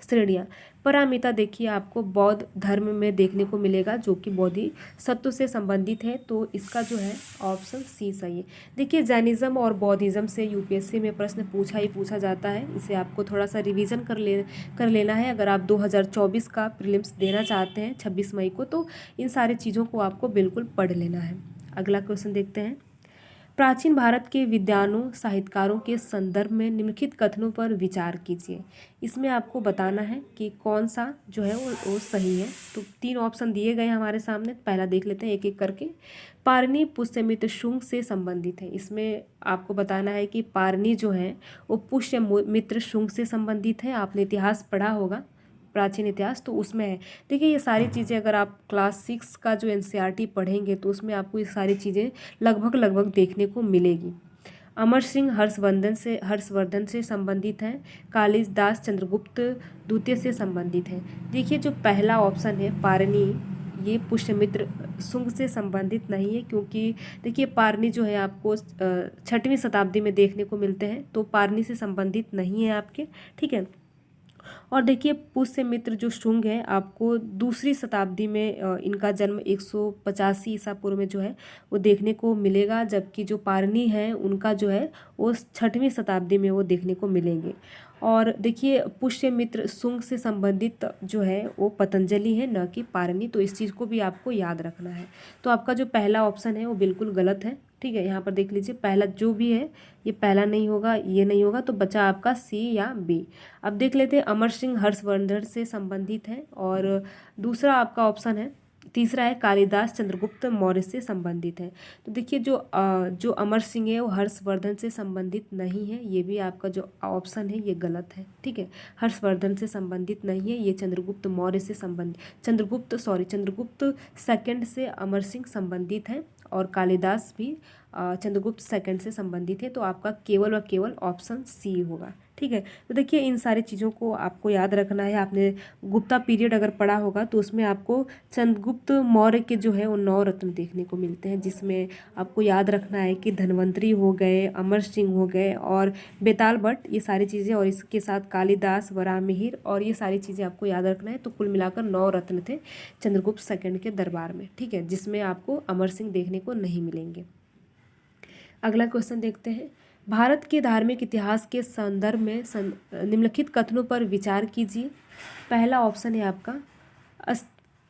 श्रेणियाँ। पारमिता देखिए आपको बौद्ध धर्म में देखने को मिलेगा जो कि बोधिसत्व से संबंधित है। तो इसका जो है ऑप्शन सी सही है। देखिए जैनिज्म और बौद्धिज्म से यूपीएससी में प्रश्न पूछा जाता है। इसे आपको थोड़ा सा रिवीजन कर लेना है अगर आप 2024 का प्रीलिम्स देना चाहते हैं 26 मई को। तो इन सारी चीज़ों को आपको बिल्कुल पढ़ लेना है। अगला क्वेश्चन देखते हैं। प्राचीन भारत के विद्वानों साहित्यकारों के संदर्भ में निम्नलिखित कथनों पर विचार कीजिए। इसमें आपको बताना है कि कौन सा जो है वो सही है। तो 3 ऑप्शन दिए गए हैं हमारे सामने। पहला देख लेते हैं एक एक करके। पारनी पुष्यमित्र शुंग से संबंधित है। इसमें आपको बताना है कि पारनी जो है वो पुष्यमित्र शुंग से संबंधित है। आपने इतिहास पढ़ा होगा, प्राचीन इतिहास, तो उसमें है। देखिए ये सारी चीज़ें अगर आप क्लास 6 का जो एनसीईआरटी पढ़ेंगे तो उसमें आपको ये सारी चीज़ें लगभग देखने को मिलेगी। अमर सिंह हर्षवर्धन से संबंधित हैं। कालिदास चंद्रगुप्त द्वितीय से संबंधित हैं। देखिए जो पहला ऑप्शन है पारनी, ये पुष्यमित्र शुंग से संबंधित नहीं है, क्योंकि देखिए पारनी जो है आपको 6वीं शताब्दी में देखने को मिलते हैं। तो पारनी से संबंधित नहीं है आपके, ठीक है। और देखिए पुष्यमित्र जो शुंग है आपको 2री शताब्दी में इनका जन्म 185 ईसा पूर्व में जो है वो देखने को मिलेगा। जबकि जो पारनी है उनका जो है वो 6वीं शताब्दी में वो देखने को मिलेंगे। और देखिए पुष्यमित्र शुंग से संबंधित जो है वो पतंजलि है, न कि पारनी। तो इस चीज़ को भी आपको याद रखना है। तो आपका जो पहला ऑप्शन है वो बिल्कुल गलत है, ठीक है। यहाँ पर देख लीजिए पहला जो भी है ये पहला नहीं होगा, ये नहीं होगा, तो बचा आपका सी या बी। अब देख लेते हैं अमर सिंह हर्षवर्धन से संबंधित है। और दूसरा आपका ऑप्शन है, तीसरा है कालिदास चंद्रगुप्त मौर्य से संबंधित है। तो देखिए जो अमर सिंह है वो हर्षवर्धन से संबंधित नहीं है। ये भी आपका जो ऑप्शन है ये गलत है, ठीक है। हर्षवर्धन से संबंधित नहीं है, ये चंद्रगुप्त मौर्य से संबंधित चंद्रगुप्त सेकंड से अमर सिंह संबंधित है। और कालिदास भी चंद्रगुप्त सेकंड से संबंधित है। तो आपका केवल और केवल ऑप्शन सी होगा, ठीक है। तो देखिए इन सारी चीज़ों को आपको याद रखना है। आपने गुप्ता पीरियड अगर पढ़ा होगा तो उसमें आपको चंद्रगुप्त मौर्य के जो है वो 9 रत्न देखने को मिलते हैं, जिसमें आपको याद रखना है कि धन्वंतरी हो गए, अमर सिंह हो गए और बेताल भट्ट, ये सारी चीज़ें, और इसके साथ कालिदास, वराहमिहिर, और ये सारी चीज़ें आपको याद रखना है। तो कुल मिलाकर 9 रत्न थे चंद्रगुप्त सेकंड के दरबार में, ठीक है, जिसमें आपको अमर सिंह देखने को नहीं मिलेंगे। अगला क्वेश्चन देखते हैं। भारत के धार्मिक इतिहास के संदर्भ में निम्नलिखित कथनों पर विचार कीजिए। पहला ऑप्शन है आपका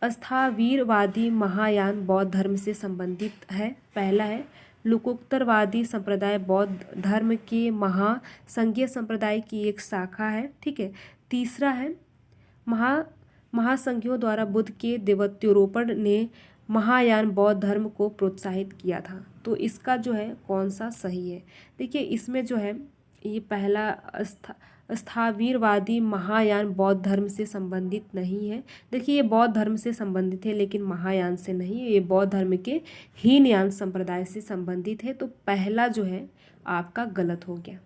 स्थावीरवादी महायान बौद्ध धर्म से संबंधित है। पहला है लोकोत्तरवादी संप्रदाय बौद्ध धर्म के महासंघीय संप्रदाय की एक शाखा है, ठीक है। तीसरा है महासंघियों द्वारा बुद्ध के देवत्वरोपण ने महायान बौद्ध धर्म को प्रोत्साहित किया था। तो इसका जो है कौन सा सही है? देखिए इसमें जो है ये पहला स्थावीरवादी महायान बौद्ध धर्म से संबंधित नहीं है। देखिए ये बौद्ध धर्म से संबंधित है लेकिन महायान से नहीं, ये बौद्ध धर्म के हीनयान संप्रदाय से संबंधित है। तो पहला जो है आपका गलत हो गया।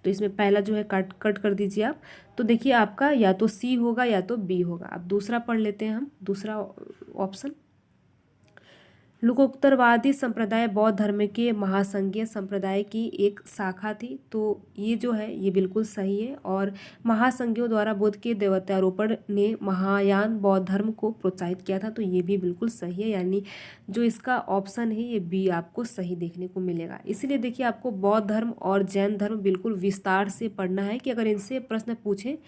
तो इसमें पहला जो है कट कर दीजिए आप। तो देखिए आपका या तो सी होगा या तो बी होगा। अब दूसरा पढ़ लेते हैं हम, दूसरा ऑप्शन। लोकोत्तरवादी संप्रदाय बौद्ध धर्म के महासंघीय संप्रदाय की एक शाखा थी। तो ये जो है ये बिल्कुल सही है, और महासंघियों द्वारा बुद्ध के देवतारोपण ने महायान बौद्ध धर्म को प्रोत्साहित किया था। तो ये भी बिल्कुल सही है, यानी जो इसका ऑप्शन है ये बी आपको सही देखने को मिलेगा। इसलिए देखिए आपको बौद्ध धर्म और जैन धर्म बिल्कुल विस्तार से पढ़ना है कि अगर इनसे प्रश्न पूछे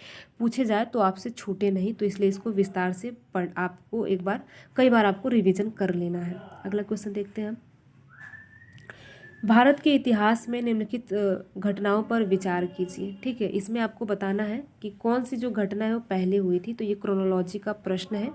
जाए तो आपसे छूटे नहीं। तो इसलिए इसको विस्तार से आपको कई बार आपको रिवीजन कर लेना है। अगला क्वेश्चन देखते हैं हम। भारत के इतिहास में निम्नलिखित घटनाओं पर विचार कीजिए, ठीक है। इसमें आपको बताना है कि कौन सी जो घटना है वो पहले हुई थी। तो ये क्रोनोलॉजी का प्रश्न है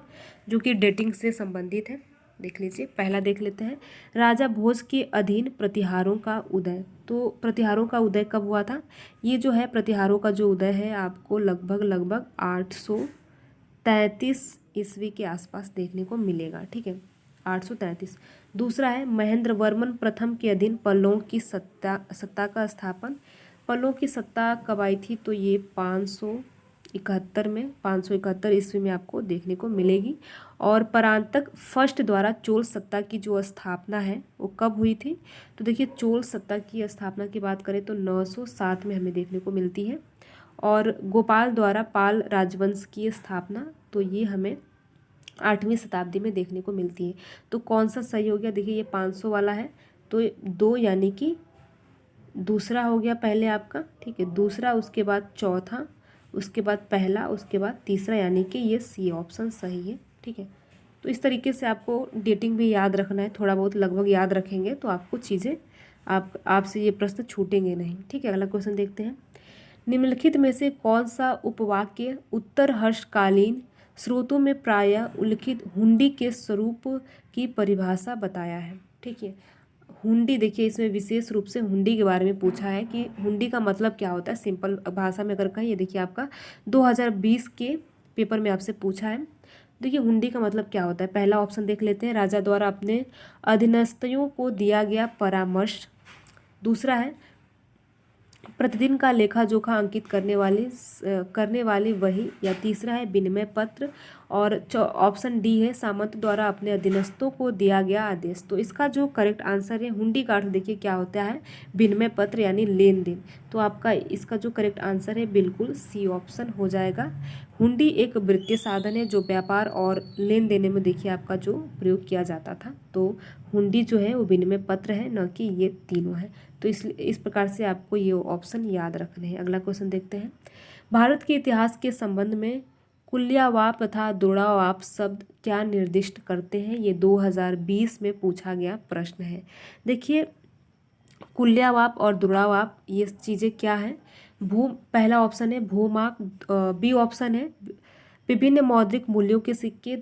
जो कि डेटिंग से संबंधित है। देख लीजिए, पहला देख लेते हैं। राजा भोज के अधीन प्रतिहारों का उदय। तो प्रतिहारों का उदय कब हुआ था? ये जो है प्रतिहारों का जो उदय है आपको लगभग 833 ईस्वी के आसपास देखने को मिलेगा, ठीक है, 833। दूसरा है महेंद्र वर्मन प्रथम के अधीन पल्लवों की सत्ता का स्थापन। पल्लवों की सत्ता कब आई थी? तो ये 571 ईस्वी में आपको देखने को मिलेगी। और परांतक फर्स्ट द्वारा चोल सत्ता की जो स्थापना है वो कब हुई थी? तो देखिए चोल सत्ता की स्थापना की बात करें तो 907 में हमें देखने को मिलती है। और गोपाल द्वारा पाल राजवंश की स्थापना, तो ये हमें 8वीं शताब्दी में देखने को मिलती है। तो कौन सा सही हो गया? देखिए ये 500 वाला है, तो 2 यानी कि दूसरा हो गया पहले आपका, ठीक है, दूसरा, उसके बाद चौथा, उसके बाद पहला, उसके बाद तीसरा, यानी कि ये सी ऑप्शन सही है, ठीक है। तो इस तरीके से आपको डेटिंग भी याद रखना है, थोड़ा बहुत लगभग याद रखेंगे तो आपको चीज़ें आपसे ये प्रश्न छूटेंगे नहीं, ठीक है। अगला क्वेश्चन देखते हैं। निम्नलिखित में से कौन सा उपवाक्य उत्तर हर्षकालीन स्रोतों में प्रायः उल्लिखित हुंडी के स्वरूप की परिभाषा बताया है, ठीक है। हुंडी, देखिए इसमें विशेष रूप से हुंडी के बारे में पूछा है कि हुंडी का मतलब क्या होता है। सिंपल भाषा में अगर कहें, ये देखिए आपका 2020 के पेपर में आपसे पूछा है। देखिए हुंडी का मतलब क्या होता है। पहला ऑप्शन देख लेते हैं, राजा द्वारा अपने अधीनस्थों को दिया गया परामर्श। दूसरा है प्रतिदिन का लेखा जोखा अंकित करने वाली वही, या तीसरा है विनिमय पत्र, और ऑप्शन डी है सामंत द्वारा अपने अधीनस्थों को दिया गया आदेश। तो इसका जो करेक्ट आंसर है, हुंडी का अर्थ देखिए क्या होता है, विनिमय पत्र यानी लेन देन। तो आपका इसका जो करेक्ट आंसर है बिल्कुल सी ऑप्शन हो जाएगा। हुंडी एक वित्तीय साधन है जो व्यापार और लेन देन में देखिए आपका जो प्रयोग किया जाता था। तो हुंडी जो है वो विनिमय पत्र है, न कि ये तीनों है। तो इस प्रकार से आपको ये ऑप्शन याद रखने हैं। अगला क्वेश्चन देखते हैं। भारत के इतिहास के संबंध में कुल्यवाप तथा द्रोणावाप शब्द क्या निर्दिष्ट करते हैं? ये 2020 में पूछा गया प्रश्न है। देखिए कुल्यवाप और द्रोणावाप ये चीज़ें क्या है? पहला ऑप्शन है भूमाप, बी ऑप्शन है विभिन्न मौद्रिक मूल्यों के सिक्के,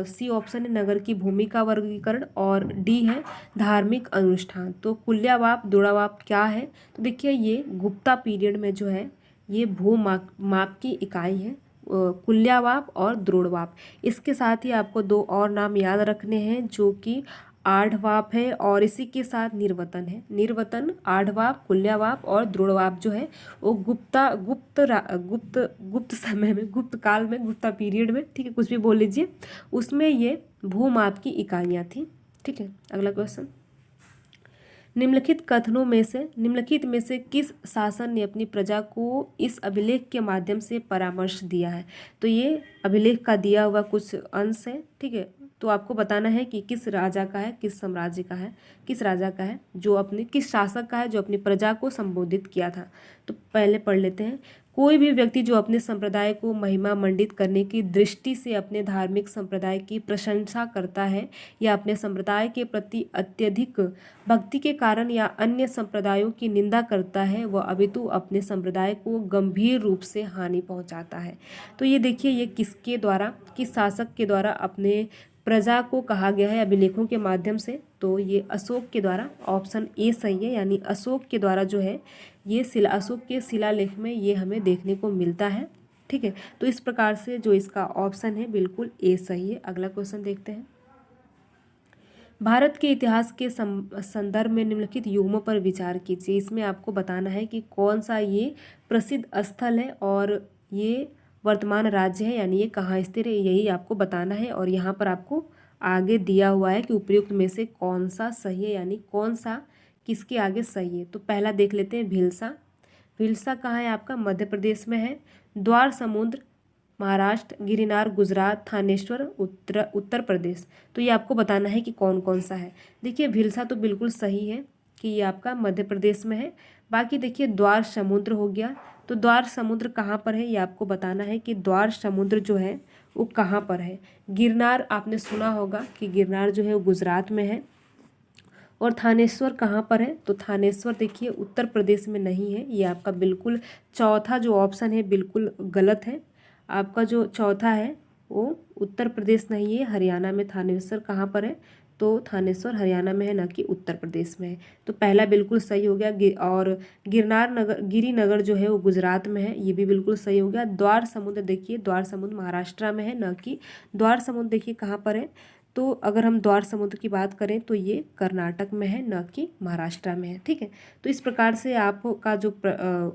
सी ऑप्शन है नगर की भूमि का वर्गीकरण, और डी है धार्मिक अनुष्ठान। तो कुल्यवाप द्रोणावाप क्या है? तो देखिए ये गुप्ता पीरियड में जो है ये माप की इकाई है, कुल्यवाप और द्रोणवाप। इसके साथ ही आपको 2 और नाम याद रखने हैं जो कि आढ़वाप है और इसी के साथ निर्वतन है। निर्वतन, आढ़वाप, कुल्यवाप और द्रोणवाप जो है वो गुप्त समय में, गुप्त काल में, गुप्ता पीरियड में, ठीक है, कुछ भी बोल लीजिए, उसमें ये भूमाप की इकाइयाँ थी। ठीक है, अगला क्वेश्चन, निम्नलिखित में से किस शासन ने अपनी प्रजा को इस अभिलेख के माध्यम से परामर्श दिया है? तो ये अभिलेख का दिया हुआ कुछ अंश है। ठीक है, तो आपको बताना है कि किस राजा का है, किस साम्राज्य का है, किस राजा का है जो अपने, किस शासक का है जो अपनी प्रजा को संबोधित किया था। तो पहले पढ़ लेते हैं। कोई भी व्यक्ति जो अपने संप्रदाय को महिमा मंडित करने की दृष्टि से अपने धार्मिक संप्रदाय की प्रशंसा करता है या अपने संप्रदाय के प्रति अत्यधिक भक्ति के कारण या अन्य संप्रदायों की निंदा करता है, वह अपितु अपने संप्रदाय को गंभीर रूप से हानि पहुंचाता है। तो ये देखिए, ये किसके द्वारा, किस शासक के द्वारा अपने प्रजा को कहा गया है अभिलेखों के माध्यम से? तो ये अशोक के द्वारा, ऑप्शन ए सही है, यानी अशोक के द्वारा जो है ये अशोक के शिलालेख में ये हमें देखने को मिलता है। ठीक है, तो इस प्रकार से जो इसका ऑप्शन है बिल्कुल ए सही है। अगला क्वेश्चन देखते हैं। भारत के इतिहास के संदर्भ में निम्नलिखित युग्मों पर विचार कीजिए। इसमें आपको बताना है कि कौन सा ये प्रसिद्ध स्थल है और ये वर्तमान राज्य है, यानी ये कहाँ स्थित है, यही आपको बताना है। और यहाँ पर आपको आगे दिया हुआ है कि उपयुक्त में से कौन सा सही है, यानी कौन सा किसके आगे सही है। तो पहला देख लेते हैं, भिलसा। भिलसा कहाँ है आपका? मध्य प्रदेश में है। द्वार समुद्र महाराष्ट्र, गिरनार गुजरात, थानेश्वर उत्तर प्रदेश। तो ये आपको बताना है कि कौन कौन सा है। देखिए, भिलसा तो बिल्कुल सही है कि ये आपका मध्य प्रदेश में है। बाकी देखिए, द्वार समुद्र हो गया, तो द्वार समुद्र कहाँ पर है ये आपको बताना है कि द्वार समुद्र जो है वो कहाँ पर है। गिरनार आपने सुना होगा कि गिरनार जो है वो गुजरात में है। और थानेश्वर कहाँ पर है? तो थानेश्वर देखिए उत्तर प्रदेश में नहीं है। ये आपका बिल्कुल चौथा जो ऑप्शन है बिल्कुल गलत है। आपका जो चौथा है वो उत्तर प्रदेश नहीं है, हरियाणा में थानेश्वर कहाँ पर है? तो थानेश्वर हरियाणा में है, ना कि उत्तर प्रदेश में है। तो पहला बिल्कुल सही हो गया। और गिरिनगर जो है वो गुजरात में है, ये भी बिल्कुल सही हो गया। द्वार समुद्र देखिए, द्वार समुद्र महाराष्ट्र में है, ना कि द्वार समुद्र देखिए कहाँ पर है? तो अगर हम द्वार समुद्र की बात करें तो ये कर्नाटक में है, न कि महाराष्ट्र में है। ठीक है, तो इस प्रकार से आपका जो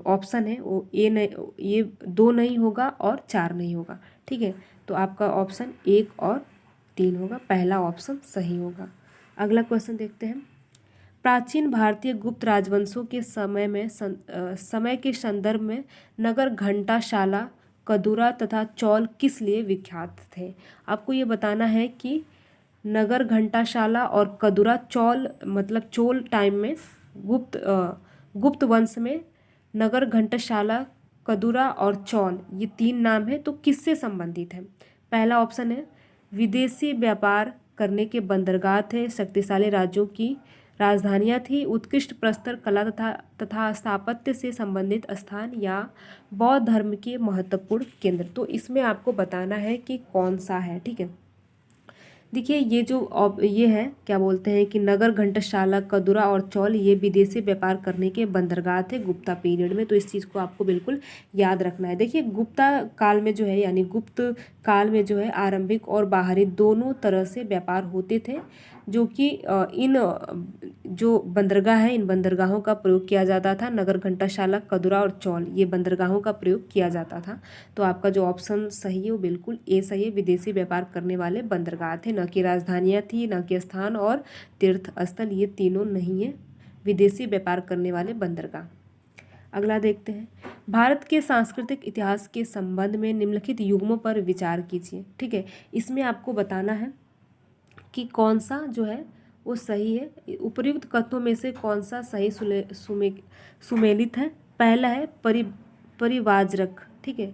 ऑप्शन है वो ये 2 नहीं होगा और 4 नहीं होगा। ठीक है, तो आपका ऑप्शन 1 और 3 होगा, पहला ऑप्शन सही होगा। अगला क्वेश्चन देखते हैं। प्राचीन भारतीय गुप्त राजवंशों के समय के संदर्भ में नगर घंटाशाला, कदूरा तथा चौल किस लिए विख्यात थे? आपको ये बताना है कि नगर घंटाशाला और कदूरा, चौल मतलब चोल टाइम में गुप्त वंश में नगर घंटाशाला, कदूरा और चौल ये 3 नाम है, तो किससे संबंधित है? पहला ऑप्शन है विदेशी व्यापार करने के बंदरगाह थे, शक्तिशाली राज्यों की राजधानियाँ थी, उत्कृष्ट प्रस्तर कला तथा स्थापत्य से संबंधित स्थान, या बौद्ध धर्म के महत्वपूर्ण केंद्र। तो इसमें आपको बताना है कि कौन सा है। ठीक है, देखिए ये है क्या बोलते हैं कि नगर घंटाशाला, कदूरा और चौल ये विदेशी व्यापार करने के बंदरगाह थे गुप्ता पीरियड में। तो इस चीज़ को आपको बिल्कुल याद रखना है। देखिए, गुप्ता काल में जो है, यानी गुप्त काल में जो है आरंभिक और बाहरी दोनों तरह से व्यापार होते थे, जो कि इन जो बंदरगाह है, इन बंदरगाहों का प्रयोग किया जाता था। नगर घंटाशाला, कदूरा और चौल ये बंदरगाहों का प्रयोग किया जाता था। तो आपका जो ऑप्शन सही है वो बिल्कुल ए सही है। विदेशी व्यापार करने वाले बंदरगाह थे, न कि राजधानियाँ थी, न कि स्थान और तीर्थ स्थल, ये तीनों नहीं है, विदेशी व्यापार करने वाले बंदरगाह। अगला देखते हैं। भारत के सांस्कृतिक इतिहास के संबंध में निम्नलिखित युग्मों पर विचार कीजिए। ठीक है, इसमें आपको बताना है कि कौन सा जो है वो सही है। उपर्युक्त कथनों में से कौन सा सही सुमेलित है? पहला है परिवाजक। ठीक है,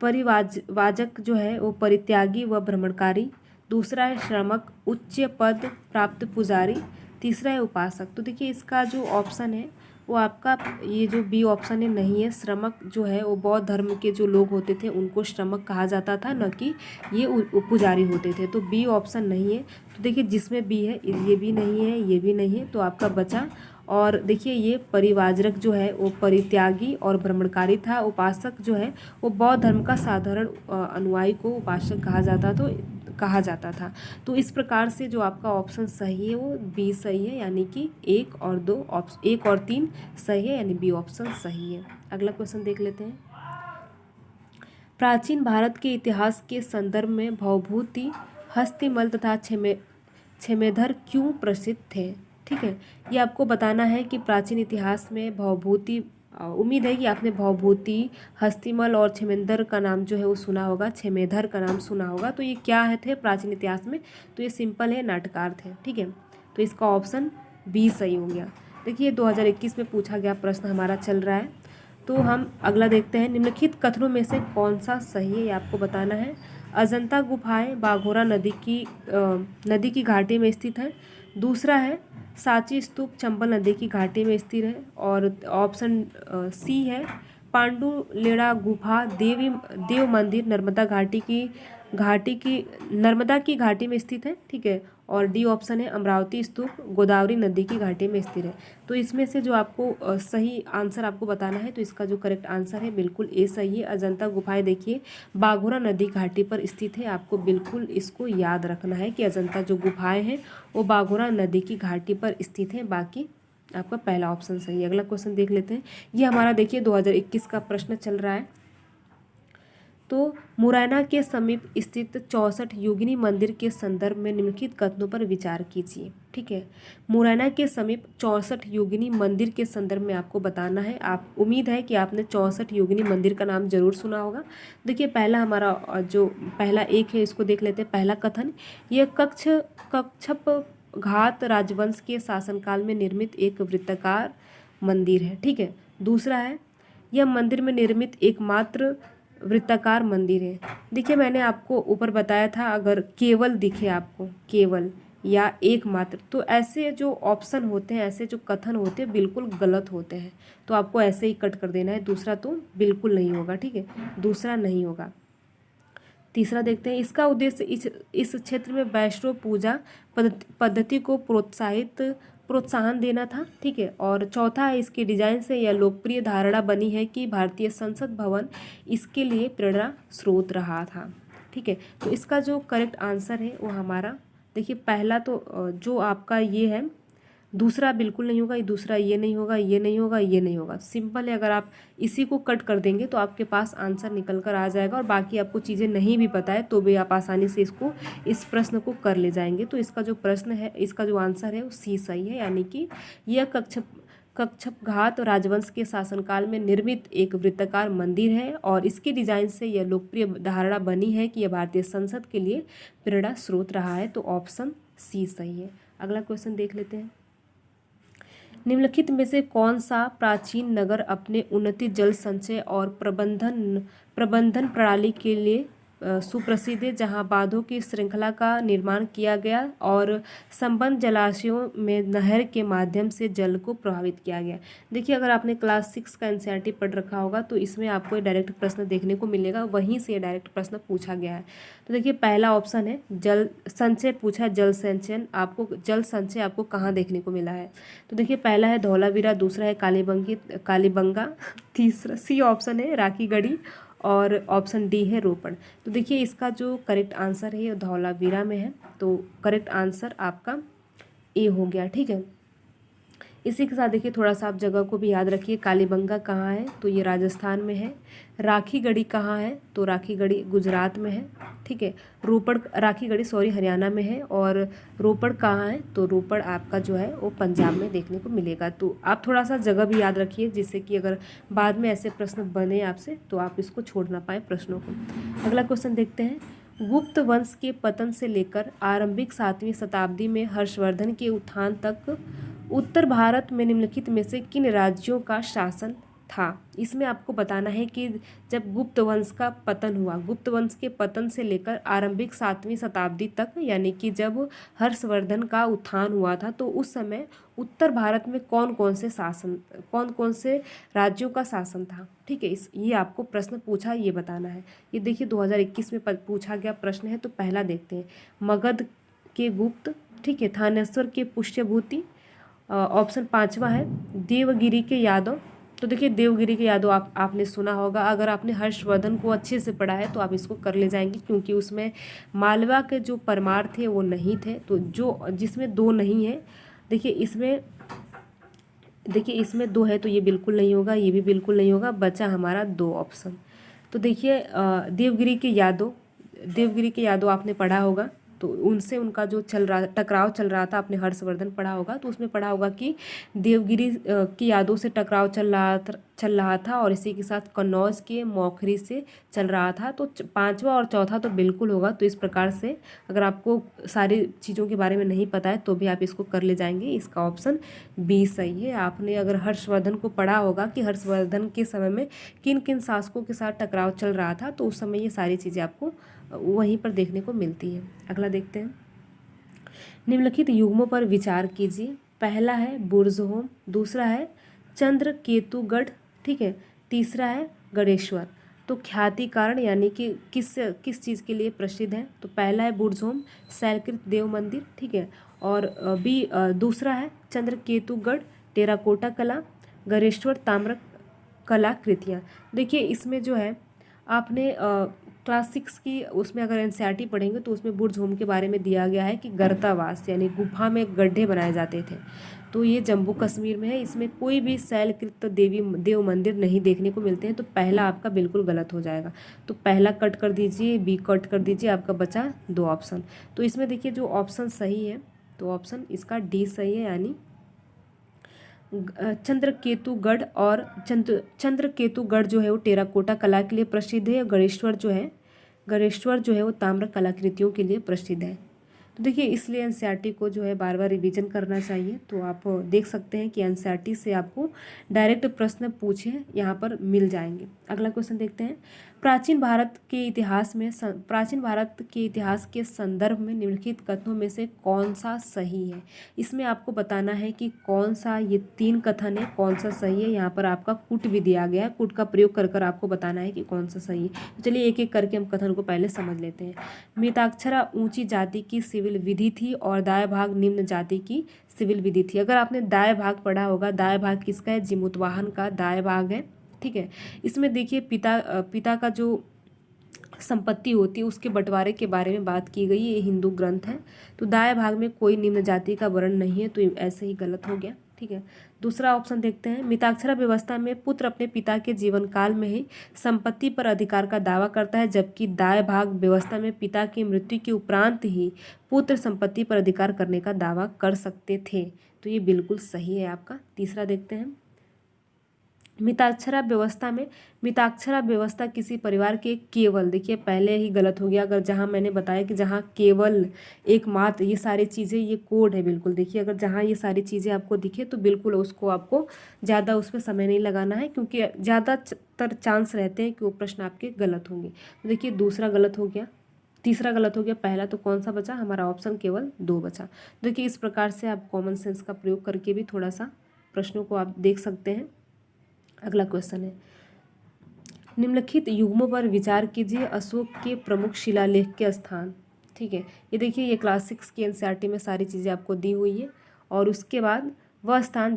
परिवाजक जो है वो परित्यागी व भ्रमणकारी। दूसरा है श्रमक, उच्च पद प्राप्त पुजारी। तीसरा है उपासक। तो देखिए, इसका जो ऑप्शन है वो आपका ये जो बी ऑप्शन है नहीं है। श्रमक जो है वो बौद्ध धर्म के जो लोग होते थे उनको श्रमक कहा जाता था, न कि ये पुजारी होते थे। तो बी ऑप्शन नहीं है। तो देखिए, जिसमें बी है ये भी नहीं है, ये भी नहीं है, तो आपका बचा। और देखिए, ये परिवाजक जो है वो परित्यागी और भ्रमणकारी था। उपासक जो है वो बौद्ध धर्म का साधारण अनुयायी को उपासक कहा जाता था। तो इस प्रकार से जो आपका ऑप्शन सही है वो बी सही है, यानी कि 1 और 2 ऑप्शन 1 और 3 सही है, यानी बी ऑप्शन सही है। अगला क्वेश्चन देख लेते हैं। प्राचीन भारत के इतिहास के संदर्भ में भवभूति, हस्तिमल तथा क्षेमेधर क्यों प्रसिद्ध थे? ठीक है, ये आपको बताना है कि प्राचीन इतिहास में भवभूति, उम्मीद है कि आपने भवभूति, हस्तिमल और क्षेमेंद्र का नाम जो है वो सुना होगा, क्षेमेधर का नाम सुना होगा। तो ये क्या है थे प्राचीन इतिहास में? तो ये सिंपल है, नाटककार थे। ठीक है, तो इसका ऑप्शन बी सही हो गया। देखिए 2021 में पूछा गया प्रश्न हमारा चल रहा है। तो हम अगला देखते हैं, निम्नलिखित कथनों में से कौन सा सही है, ये आपको बताना है। अजंता गुफाएं बाघोरा नदी की घाटी में स्थित है। दूसरा है सांची स्तूप चंबल नदी की घाटी में स्थित है। और ऑप्शन सी है पांडुलेड़ा गुफा देव मंदिर नर्मदा की घाटी में स्थित है। ठीक है, और डी ऑप्शन है अमरावती स्तूप गोदावरी नदी की घाटी में स्थित है। तो इसमें से जो आपको सही आंसर आपको बताना है, तो इसका जो करेक्ट आंसर है बिल्कुल ए सही है। अजंता गुफाएं देखिए बाघोरा नदी घाटी पर स्थित है। आपको बिल्कुल इसको याद रखना है कि अजंता जो गुफाएं हैं वो बाघोरा नदी की घाटी पर स्थित है। बाकी आपका पहला ऑप्शन सही है। अगला क्वेश्चन देख लेते हैं। ये हमारा देखिए 2021 का प्रश्न चल रहा है। तो मुरैना के समीप स्थित 64 योगिनी मंदिर के संदर्भ में निम्नलिखित कथनों पर विचार कीजिए। ठीक है, मुरैना के समीप 64 योगिनी मंदिर के संदर्भ में आपको बताना है। आप उम्मीद है कि आपने 64 योगिनी मंदिर का नाम जरूर सुना होगा। देखिए पहला हमारा जो पहला एक है इसको देख लेते हैं। पहला कथन, यह कच्छप घात राजवंश के शासनकाल में निर्मित एक वृत्ताकार मंदिर है। ठीक है, दूसरा है यह मंदिर में निर्मित एकमात्र वृत्ताकार मंदिर है। देखिए मैंने आपको ऊपर बताया था, अगर केवल दिखे आपको केवल या एकमात्र, तो ऐसे जो ऑप्शन होते हैं, ऐसे जो कथन होते हैं बिल्कुल गलत होते हैं। तो आपको ऐसे ही कट कर देना है। दूसरा तो बिल्कुल नहीं होगा। ठीक है, दूसरा नहीं होगा। तीसरा देखते हैं, इसका उद्देश्य इस क्षेत्र में वैष्णव पूजा पद्धति को प्रोत्साहन देना था। ठीक है, और चौथा है इसके डिजाइन से यह लोकप्रिय धारणा बनी है कि भारतीय संसद भवन इसके लिए प्रेरणा स्रोत रहा था। ठीक है, तो इसका जो करेक्ट आंसर है वो हमारा देखिए पहला तो जो आपका ये है, दूसरा बिल्कुल नहीं होगा, दूसरा ये नहीं होगा, ये नहीं होगा, ये नहीं होगा। सिंपल है, अगर आप इसी को कट कर देंगे तो आपके पास आंसर निकल कर आ जाएगा। और बाकी आपको चीज़ें नहीं भी पता है तो भी आप आसानी से इस प्रश्न को कर ले जाएंगे। तो इसका जो प्रश्न है, इसका जो आंसर है वो सी सही है, यानी कि यह कच्छप राजवंश के शासनकाल में निर्मित एक वृत्ताकार मंदिर है और इसके डिजाइन से यह लोकप्रिय धारणा बनी है कि यह भारतीय संसद के लिए प्रेरणा स्रोत रहा है। तो ऑप्शन सी सही है। अगला क्वेश्चन देख लेते हैं, निम्नलिखित में से कौन सा प्राचीन नगर अपने उन्नति जल संचय और प्रबंधन प्रणाली के लिए सुप्रसिद्ध है, जहां बांधों की श्रृंखला का निर्माण किया गया और संबंध जलाशयों में नहर के माध्यम से जल को प्रभावित किया गया। देखिए अगर आपने क्लास 6 का एनसीईआरटी पढ़ रखा होगा तो इसमें आपको डायरेक्ट प्रश्न देखने को मिलेगा, वहीं से डायरेक्ट प्रश्न पूछा गया है। तो देखिए पहला ऑप्शन है जल संचय पूछा है, जल संचयन आपको जल संचय आपको कहाँ देखने को मिला है? तो देखिए पहला है धौलावीरा, दूसरा है कालीबंगा, तीसरा सी ऑप्शन है राखीगढ़ी और ऑप्शन डी है रोपड़। तो देखिए इसका जो करेक्ट आंसर है ये धौलावीरा में है। तो करेक्ट आंसर आपका ए हो गया। ठीक है, इसी के साथ देखिए थोड़ा सा आप जगह को भी याद रखिए। कालीबंगा कहाँ है? तो ये राजस्थान में है। राखीगढ़ी कहाँ है? तो राखीगढ़ी गुजरात में है। ठीक है, राखीगढ़ी हरियाणा में है। और रोपड़ कहाँ है? तो रोपड़ आपका जो है वो पंजाब में देखने को मिलेगा। तो आप थोड़ा सा जगह भी याद रखिए, जिससे कि अगर बाद में ऐसे प्रश्न बने आपसे तो आप इसको छोड़ ना पाए प्रश्नों को। अगला क्वेश्चन देखते हैं, गुप्त वंश के पतन से लेकर आरंभिक 7वीं शताब्दी में हर्षवर्धन के उत्थान तक उत्तर भारत में निम्नलिखित में से किन राज्यों का शासन था? इसमें आपको बताना है कि जब गुप्त वंश का पतन हुआ, गुप्त वंश के पतन से लेकर आरंभिक 7वीं शताब्दी तक, यानी कि जब हर्षवर्धन का उत्थान हुआ था, तो उस समय उत्तर भारत में कौन कौन से राज्यों का शासन था? ठीक है, ये आपको प्रश्न पूछा, ये बताना है। ये देखिए 2021 में पूछा गया प्रश्न है। तो पहला देखते हैं, मगध के गुप्त, ठीक है, थानेश्वर के पुष्यभूति, ऑप्शन 5वां है देवगिरी के यादव, तो देखिए देवगिरी के यादव आपने सुना होगा। अगर आपने हर्षवर्धन को अच्छे से पढ़ा है तो आप इसको कर ले जाएंगे, क्योंकि उसमें मालवा के जो परमार थे वो नहीं थे। तो जो जिसमें दो नहीं है, देखिए इसमें दो है तो ये बिल्कुल नहीं होगा, ये भी बिल्कुल नहीं होगा, बचा हमारा दो ऑप्शन। तो देखिए देवगिरी के यादव आपने पढ़ा होगा, तो उनसे उनका जो टकराव चल रहा था, आपने हर्षवर्धन पढ़ा होगा, तो उसमें पढ़ा होगा कि देवगिरी की यादों से टकराव चल रहा था और इसी के साथ कन्नौज के मौखरी से चल रहा था। तो पांचवा और चौथा तो बिल्कुल होगा। तो इस प्रकार से अगर आपको सारी चीज़ों के बारे में नहीं पता है तो भी आप इसको कर ले जाएंगे। इसका ऑप्शन बी सही है। आपने अगर हर्षवर्धन को पढ़ा होगा कि हर्षवर्धन के समय में किन किन शासकों के साथ टकराव चल रहा था, तो उस समय ये सारी चीज़ें आपको वहीं पर देखने को मिलती है। अगला देखते हैं, निम्नलिखित युग्मों पर विचार कीजिए। पहला है बुर्जहोम, दूसरा है चंद्रकेतुगढ़, ठीक है, तीसरा है गणेश्वर। तो ख्याति कारण यानी कि किस चीज़ के लिए प्रसिद्ध है, तो पहला है बुर्जहोम शैलकृत देव मंदिर, ठीक है, और दूसरा है चंद्रकेतुगढ़ टेराकोटा कला, गणेश्वर ताम्र कलाकृतियाँ। देखिए इसमें जो है आपने क्लास 6 की उसमें अगर एनसीईआरटी पढ़ेंगे तो उसमें बुर्जहोम के बारे में दिया गया है कि गर्तावास यानी गुफा में गड्ढे बनाए जाते थे। तो ये जम्मू कश्मीर में है। इसमें कोई भी शैलकृत देव मंदिर नहीं देखने को मिलते हैं। तो पहला आपका बिल्कुल गलत हो जाएगा। तो पहला कट कर दीजिए, बी कट कर दीजिए, आपका बचा दो ऑप्शन। तो इसमें देखिए जो ऑप्शन सही है, तो ऑप्शन इसका डी सही है, यानी चंद्रकेतुगढ़। और चंद्रकेतुगढ़ जो है वो टेराकोटा कला के लिए प्रसिद्ध है। गणेश्वर जो है वो ताम्र कलाकृतियों के लिए प्रसिद्ध है। तो देखिए इसलिए एनसीईआरटी को जो है बार बार रिवीजन करना चाहिए। तो आप देख सकते हैं कि एनसीईआरटी से आपको डायरेक्ट प्रश्न पूछे यहाँ पर मिल जाएंगे। अगला क्वेश्चन देखते हैं, प्राचीन भारत के इतिहास के संदर्भ में निम्नलिखित कथनों में से कौन सा सही है। इसमें आपको बताना है कि कौन सा, ये 3 कथन है, कौन सा सही है। यहाँ पर आपका कुट भी दिया गया है, कुट का प्रयोग कर आपको बताना है कि कौन सा सही है। तो चलिए एक एक करके हम कथन को पहले समझ लेते हैं। मिताक्षरा ऊंची जाति की सिविल विधि थी और दाय भाग निम्न जाति की सिविल विधि थी। अगर आपने दाय भाग पढ़ा होगा, दाय भाग किसका है, जिमूतवाहन का दाय भाग है, ठीक है। इसमें देखिए पिता का जो संपत्ति होती है उसके बंटवारे के बारे में बात की गई है। ये हिंदू ग्रंथ है। तो दाय भाग में कोई निम्न जाति का वर्ण नहीं है, तो ऐसे ही गलत हो गया, ठीक है। दूसरा ऑप्शन देखते हैं, मिताक्षरा व्यवस्था में पुत्र अपने पिता के जीवन काल में ही संपत्ति पर अधिकार का दावा करता है, जबकि दाय भाग व्यवस्था में पिता की मृत्यु के उपरांत ही पुत्र संपत्ति पर अधिकार करने का दावा कर सकते थे। तो ये बिल्कुल सही है आपका। तीसरा देखते हैं, मिताक्षरा व्यवस्था किसी परिवार के केवल, देखिए पहले ही गलत हो गया। अगर जहां मैंने बताया कि जहां केवल एकमात्र, ये सारी चीज़ें, ये कोड है बिल्कुल। देखिए अगर जहां ये सारी चीज़ें आपको दिखे तो बिल्कुल उसको आपको ज़्यादा उस पर समय नहीं लगाना है, क्योंकि ज़्यादातर चांस रहते हैं कि वो प्रश्न आपके गलत होंगे। तो देखिए दूसरा गलत हो गया, तीसरा गलत हो गया, पहला तो कौन सा बचा, हमारा ऑप्शन केवल 2 बचा। देखिए इस प्रकार से आप कॉमन सेंस का प्रयोग करके भी थोड़ा सा प्रश्नों को आप देख सकते हैं। अगला क्वेश्चन है, निम्नलिखित युग्मों पर विचार कीजिए। अशोक के प्रमुख शिलालेख के स्थान, ठीक है। ये देखिए ये क्लास 6 की एनसीईआरटी में सारी चीज़ें आपको दी हुई है। और उसके बाद वह स्थान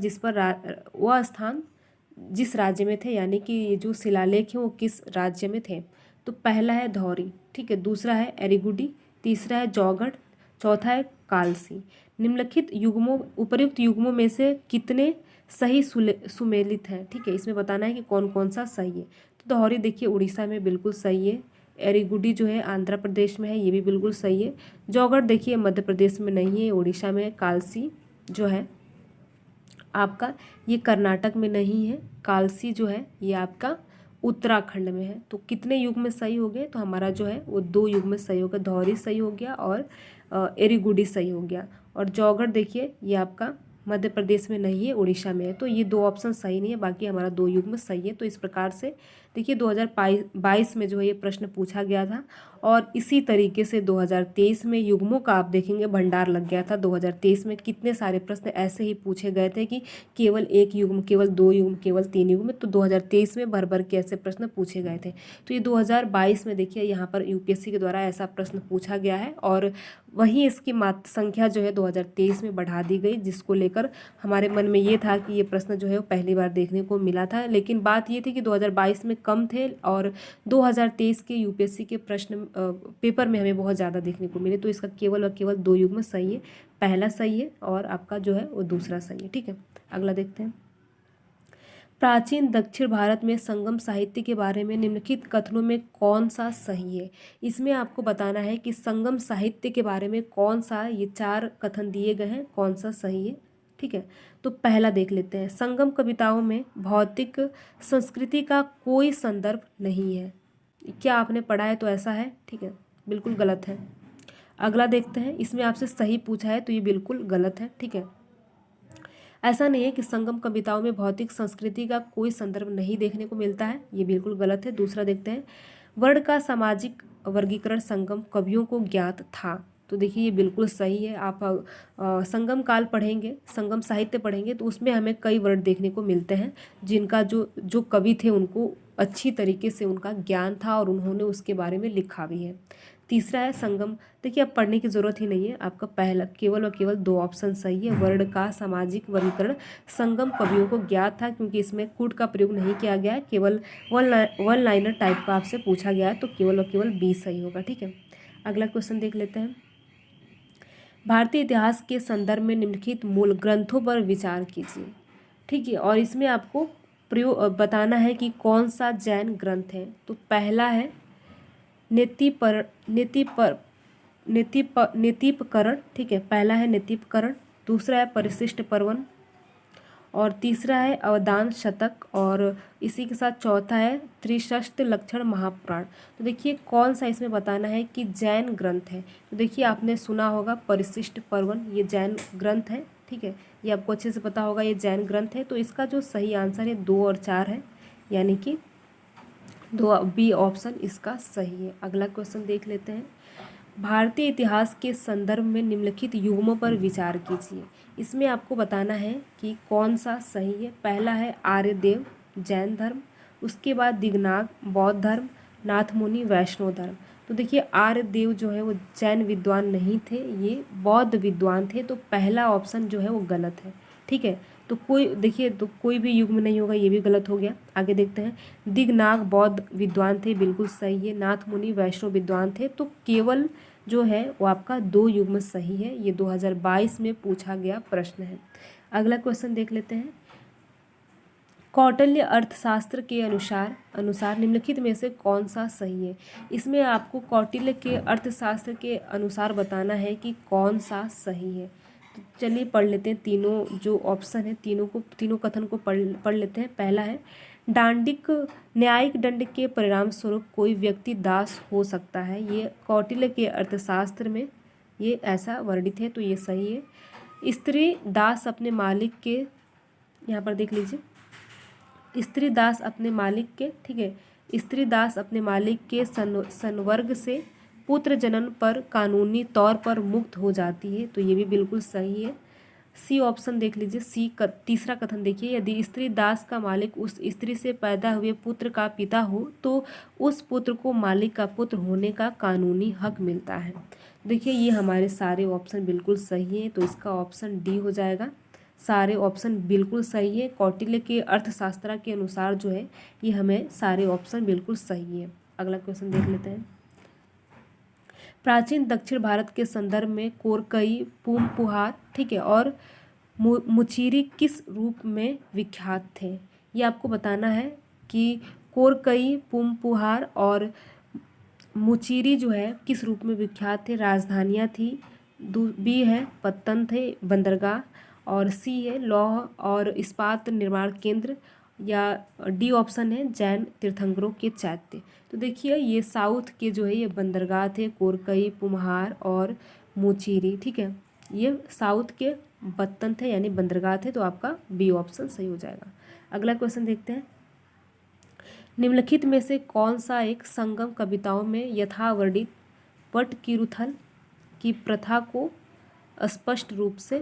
जिस राज्य में थे, यानी कि ये जो शिलालेख हैं वो किस राज्य में थे। तो पहला है धौरी, ठीक है, दूसरा है एरीगुडी, तीसरा है जौगढ़, चौथा है कालसी। निम्नलिखित उपर्युक्त युग्मों में से कितने सही सुमेलित हैं, ठीक है। इसमें बताना है कि कौन कौन सा सही है। तो धौरी देखिए उड़ीसा में बिल्कुल सही है। एरीगुडी जो है आंध्र प्रदेश में है, ये भी बिल्कुल सही है। जौगढ़ देखिए मध्य प्रदेश में नहीं है, उड़ीसा में है। कालसी जो है आपका ये कर्नाटक में नहीं है। कालसी जो है ये आपका उत्तराखंड में है। तो कितने युग में सही हो गए, तो हमारा जो है वो 2 युग में सही हो गया। धौरी सही हो गया और एरीगुडी सही हो गया। और जौगढ़ देखिए ये आपका मध्य प्रदेश में नहीं है, उड़ीसा में है। तो ये 2 ऑप्शन सही नहीं है, बाकी हमारा 2 युग में सही है। तो इस प्रकार से देखिए 2022 में जो है ये प्रश्न पूछा गया था। और इसी तरीके से 2023 में युग्मों का आप देखेंगे भंडार लग गया था। 2023 में कितने सारे प्रश्न ऐसे ही पूछे गए थे कि केवल 1 युग्म, केवल 2 युग्म, केवल 3 युग्म। तो 2023 में भर भर के ऐसे प्रश्न पूछे गए थे। तो ये 2022 में देखिए यहाँ पर यूपीएससी के द्वारा ऐसा प्रश्न पूछा गया है। और वहीं इसकी संख्या जो है 2023 में बढ़ा दी गई, जिसको लेकर लेकर हमारे मन में ये था कि ये प्रश्न जो है वो पहली बार देखने को मिला था। लेकिन बात ये थी कि 2022 में कम थे और 2023 के यूपीएससी के प्रश्न पेपर में हमें बहुत ज़्यादा देखने को मिले। तो इसका केवल और केवल 2 युग्म सही है, पहला सही है और आपका जो है वो दूसरा सही है। ठीक है, अगला देखते हैं। प्राचीन दक्षिण भारत में संगम साहित्य के बारे में निम्नलिखित कथनों में कौन सा सही है। इसमें आपको बताना है कि संगम साहित्य के बारे में कौन सा, ये 4 कथन दिए गए हैं, कौन सा सही है। ठीक है, तो पहला देख लेते हैं। संगम कविताओं में भौतिक संस्कृति का कोई संदर्भ नहीं है। क्या आपने पढ़ा है तो ऐसा है? ठीक है, बिल्कुल गलत है। अगला देखते हैं, इसमें आपसे सही पूछा है तो ये बिल्कुल गलत है। ठीक है, ऐसा नहीं है कि संगम कविताओं में भौतिक संस्कृति का कोई संदर्भ नहीं देखने को मिलता है, ये बिल्कुल गलत है। दूसरा देखते हैं, वर्ण का सामाजिक वर्गीकरण संगम कवियों को ज्ञात था। तो देखिए ये बिल्कुल सही है। आप संगम काल पढ़ेंगे, संगम साहित्य पढ़ेंगे तो उसमें हमें कई वर्ड देखने को मिलते हैं जिनका जो कवि थे उनको अच्छी तरीके से उनका ज्ञान था और उन्होंने उसके बारे में लिखा भी है। तीसरा है संगम, देखिए अब पढ़ने की ज़रूरत ही नहीं है, आपका पहला केवल और केवल 2 ऑप्शन सही है। वर्ण का सामाजिक वर्गीकरण संगम कवियों को ज्ञात था, क्योंकि इसमें कूट का प्रयोग नहीं किया गया है, केवल वन लाइनर टाइप का आपसे पूछा गया है, तो केवल और केवल बी सही होगा। ठीक है, अगला क्वेश्चन देख लेते हैं। भारतीय इतिहास के संदर्भ में निम्नलिखित मूल ग्रंथों पर विचार कीजिए। ठीक है, और इसमें आपको प्रयोग बताना है कि कौन सा जैन ग्रंथ है। तो पहला है नीतिपकरण। ठीक है, पहला है नीतिपकरण, दूसरा है परिशिष्ट पर्वन और तीसरा है अवदान शतक और इसी के साथ चौथा है त्रिशस्त्र लक्षण महापुराण। तो देखिए कौन सा इसमें बताना है कि जैन ग्रंथ है। तो देखिए आपने सुना होगा परिशिष्ट पर्वन, ये जैन ग्रंथ है। ठीक है, ये आपको अच्छे से पता होगा ये जैन ग्रंथ है। तो इसका जो सही आंसर है 2 और 4 है, यानी कि 2 बी ऑप्शन इसका सही है। अगला क्वेश्चन देख लेते हैं। भारतीय इतिहास के संदर्भ में निम्नलिखित युग्मों पर विचार कीजिए। इसमें आपको बताना है कि कौन सा सही है। पहला है आर्यदेव जैन धर्म, उसके बाद दिगनाग बौद्ध धर्म, नाथमुनि वैष्णव धर्म। तो देखिए आर्यदेव जो है वो जैन विद्वान नहीं थे, ये बौद्ध विद्वान थे, तो पहला ऑप्शन जो है वो गलत है। ठीक है, तो कोई देखिए तो कोई भी युग्म नहीं होगा, ये भी गलत हो गया। आगे देखते हैं। दिगनाग बौद्ध विद्वान थे, बिल्कुल सही है। नाथमुनि वैष्णव विद्वान थे, तो केवल जो है वो आपका 2 युग्म सही है। ये 2022 में पूछा गया प्रश्न है। अगला क्वेश्चन देख लेते हैं। कौटिल्य अर्थशास्त्र के अनुसार निम्नलिखित में से कौन सा सही है। इसमें आपको कौटिल्य के अर्थशास्त्र के अनुसार बताना है कि कौन सा सही है। तो चलिए पढ़ लेते हैं, तीनों जो ऑप्शन है तीनों कथन को पढ़ लेते हैं। पहला है डांडिक न्यायिक दंड के परिणाम स्वरूप कोई व्यक्ति दास हो सकता है, ये कौटिल्य के अर्थशास्त्र में ये ऐसा वर्णित है, तो ये सही है। स्त्री दास अपने मालिक के, यहाँ पर देख लीजिए, स्त्री दास अपने मालिक के, ठीक है, स्त्री दास अपने मालिक के संवर्ग से पुत्र जनन पर कानूनी तौर पर मुक्त हो जाती है, तो ये भी बिल्कुल सही है। सी ऑप्शन देख लीजिए, सी का तीसरा कथन देखिए, यदि स्त्री दास का मालिक उस स्त्री से पैदा हुए पुत्र का पिता हो तो उस पुत्र को मालिक का पुत्र होने का कानूनी हक मिलता है। देखिए ये हमारे सारे ऑप्शन बिल्कुल सही है, तो इसका ऑप्शन डी हो जाएगा। सारे ऑप्शन बिल्कुल सही है। कौटिल्य के अर्थशास्त्र के अनुसार जो है ये हमें सारे ऑप्शन बिल्कुल सही है। अगला क्वेश्चन देख लेते हैं। प्राचीन दक्षिण भारत के संदर्भ में कोरकई पुमपुहार, ठीक है, और मुचीरी किस रूप में विख्यात थे। ये आपको बताना है कि कोरकई पुमपुहार और मुचीरी जो है किस रूप में विख्यात थे। राजधानियाँ थी, बी है पत्तन थे बंदरगाह, और सी है लौह और इस्पात निर्माण केंद्र, या डी ऑप्शन है जैन तीर्थंकरों के चैत्य। तो देखिए ये साउथ के जो है ये बंदरगाह थे, कोरकई पुमहार और मुचीरी, ठीक है, ये साउथ के पत्तन थे यानी बंदरगाह थे, तो आपका बी ऑप्शन सही हो जाएगा। अगला क्वेश्चन देखते हैं। निम्नलिखित में से कौन सा एक संगम कविताओं में यथावर्णित वटकिरुथल की प्रथा को स्पष्ट रूप से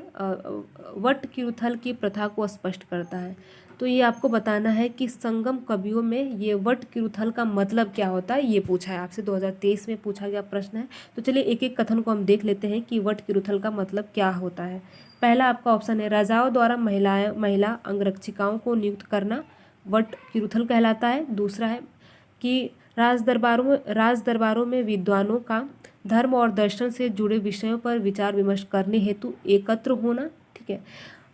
वटकिरुथल की प्रथा को स्पष्ट करता है। तो ये आपको बताना है कि संगम कवियों में ये वटकिरुथल का मतलब क्या होता है, ये पूछा है आपसे, 2023 में पूछा गया प्रश्न है। तो चलिए एक एक कथन को हम देख लेते हैं कि वटकिरुथल का मतलब क्या होता है। पहला आपका ऑप्शन है राजाओं द्वारा महिला अंगरक्षिकाओं को नियुक्त करना, वट किरुथल कहलाता है। दूसरा है कि राज दरबारों में विद्वानों का धर्म और दर्शन से जुड़े विषयों पर विचार विमर्श करने हेतु एकत्र होना, ठीक है।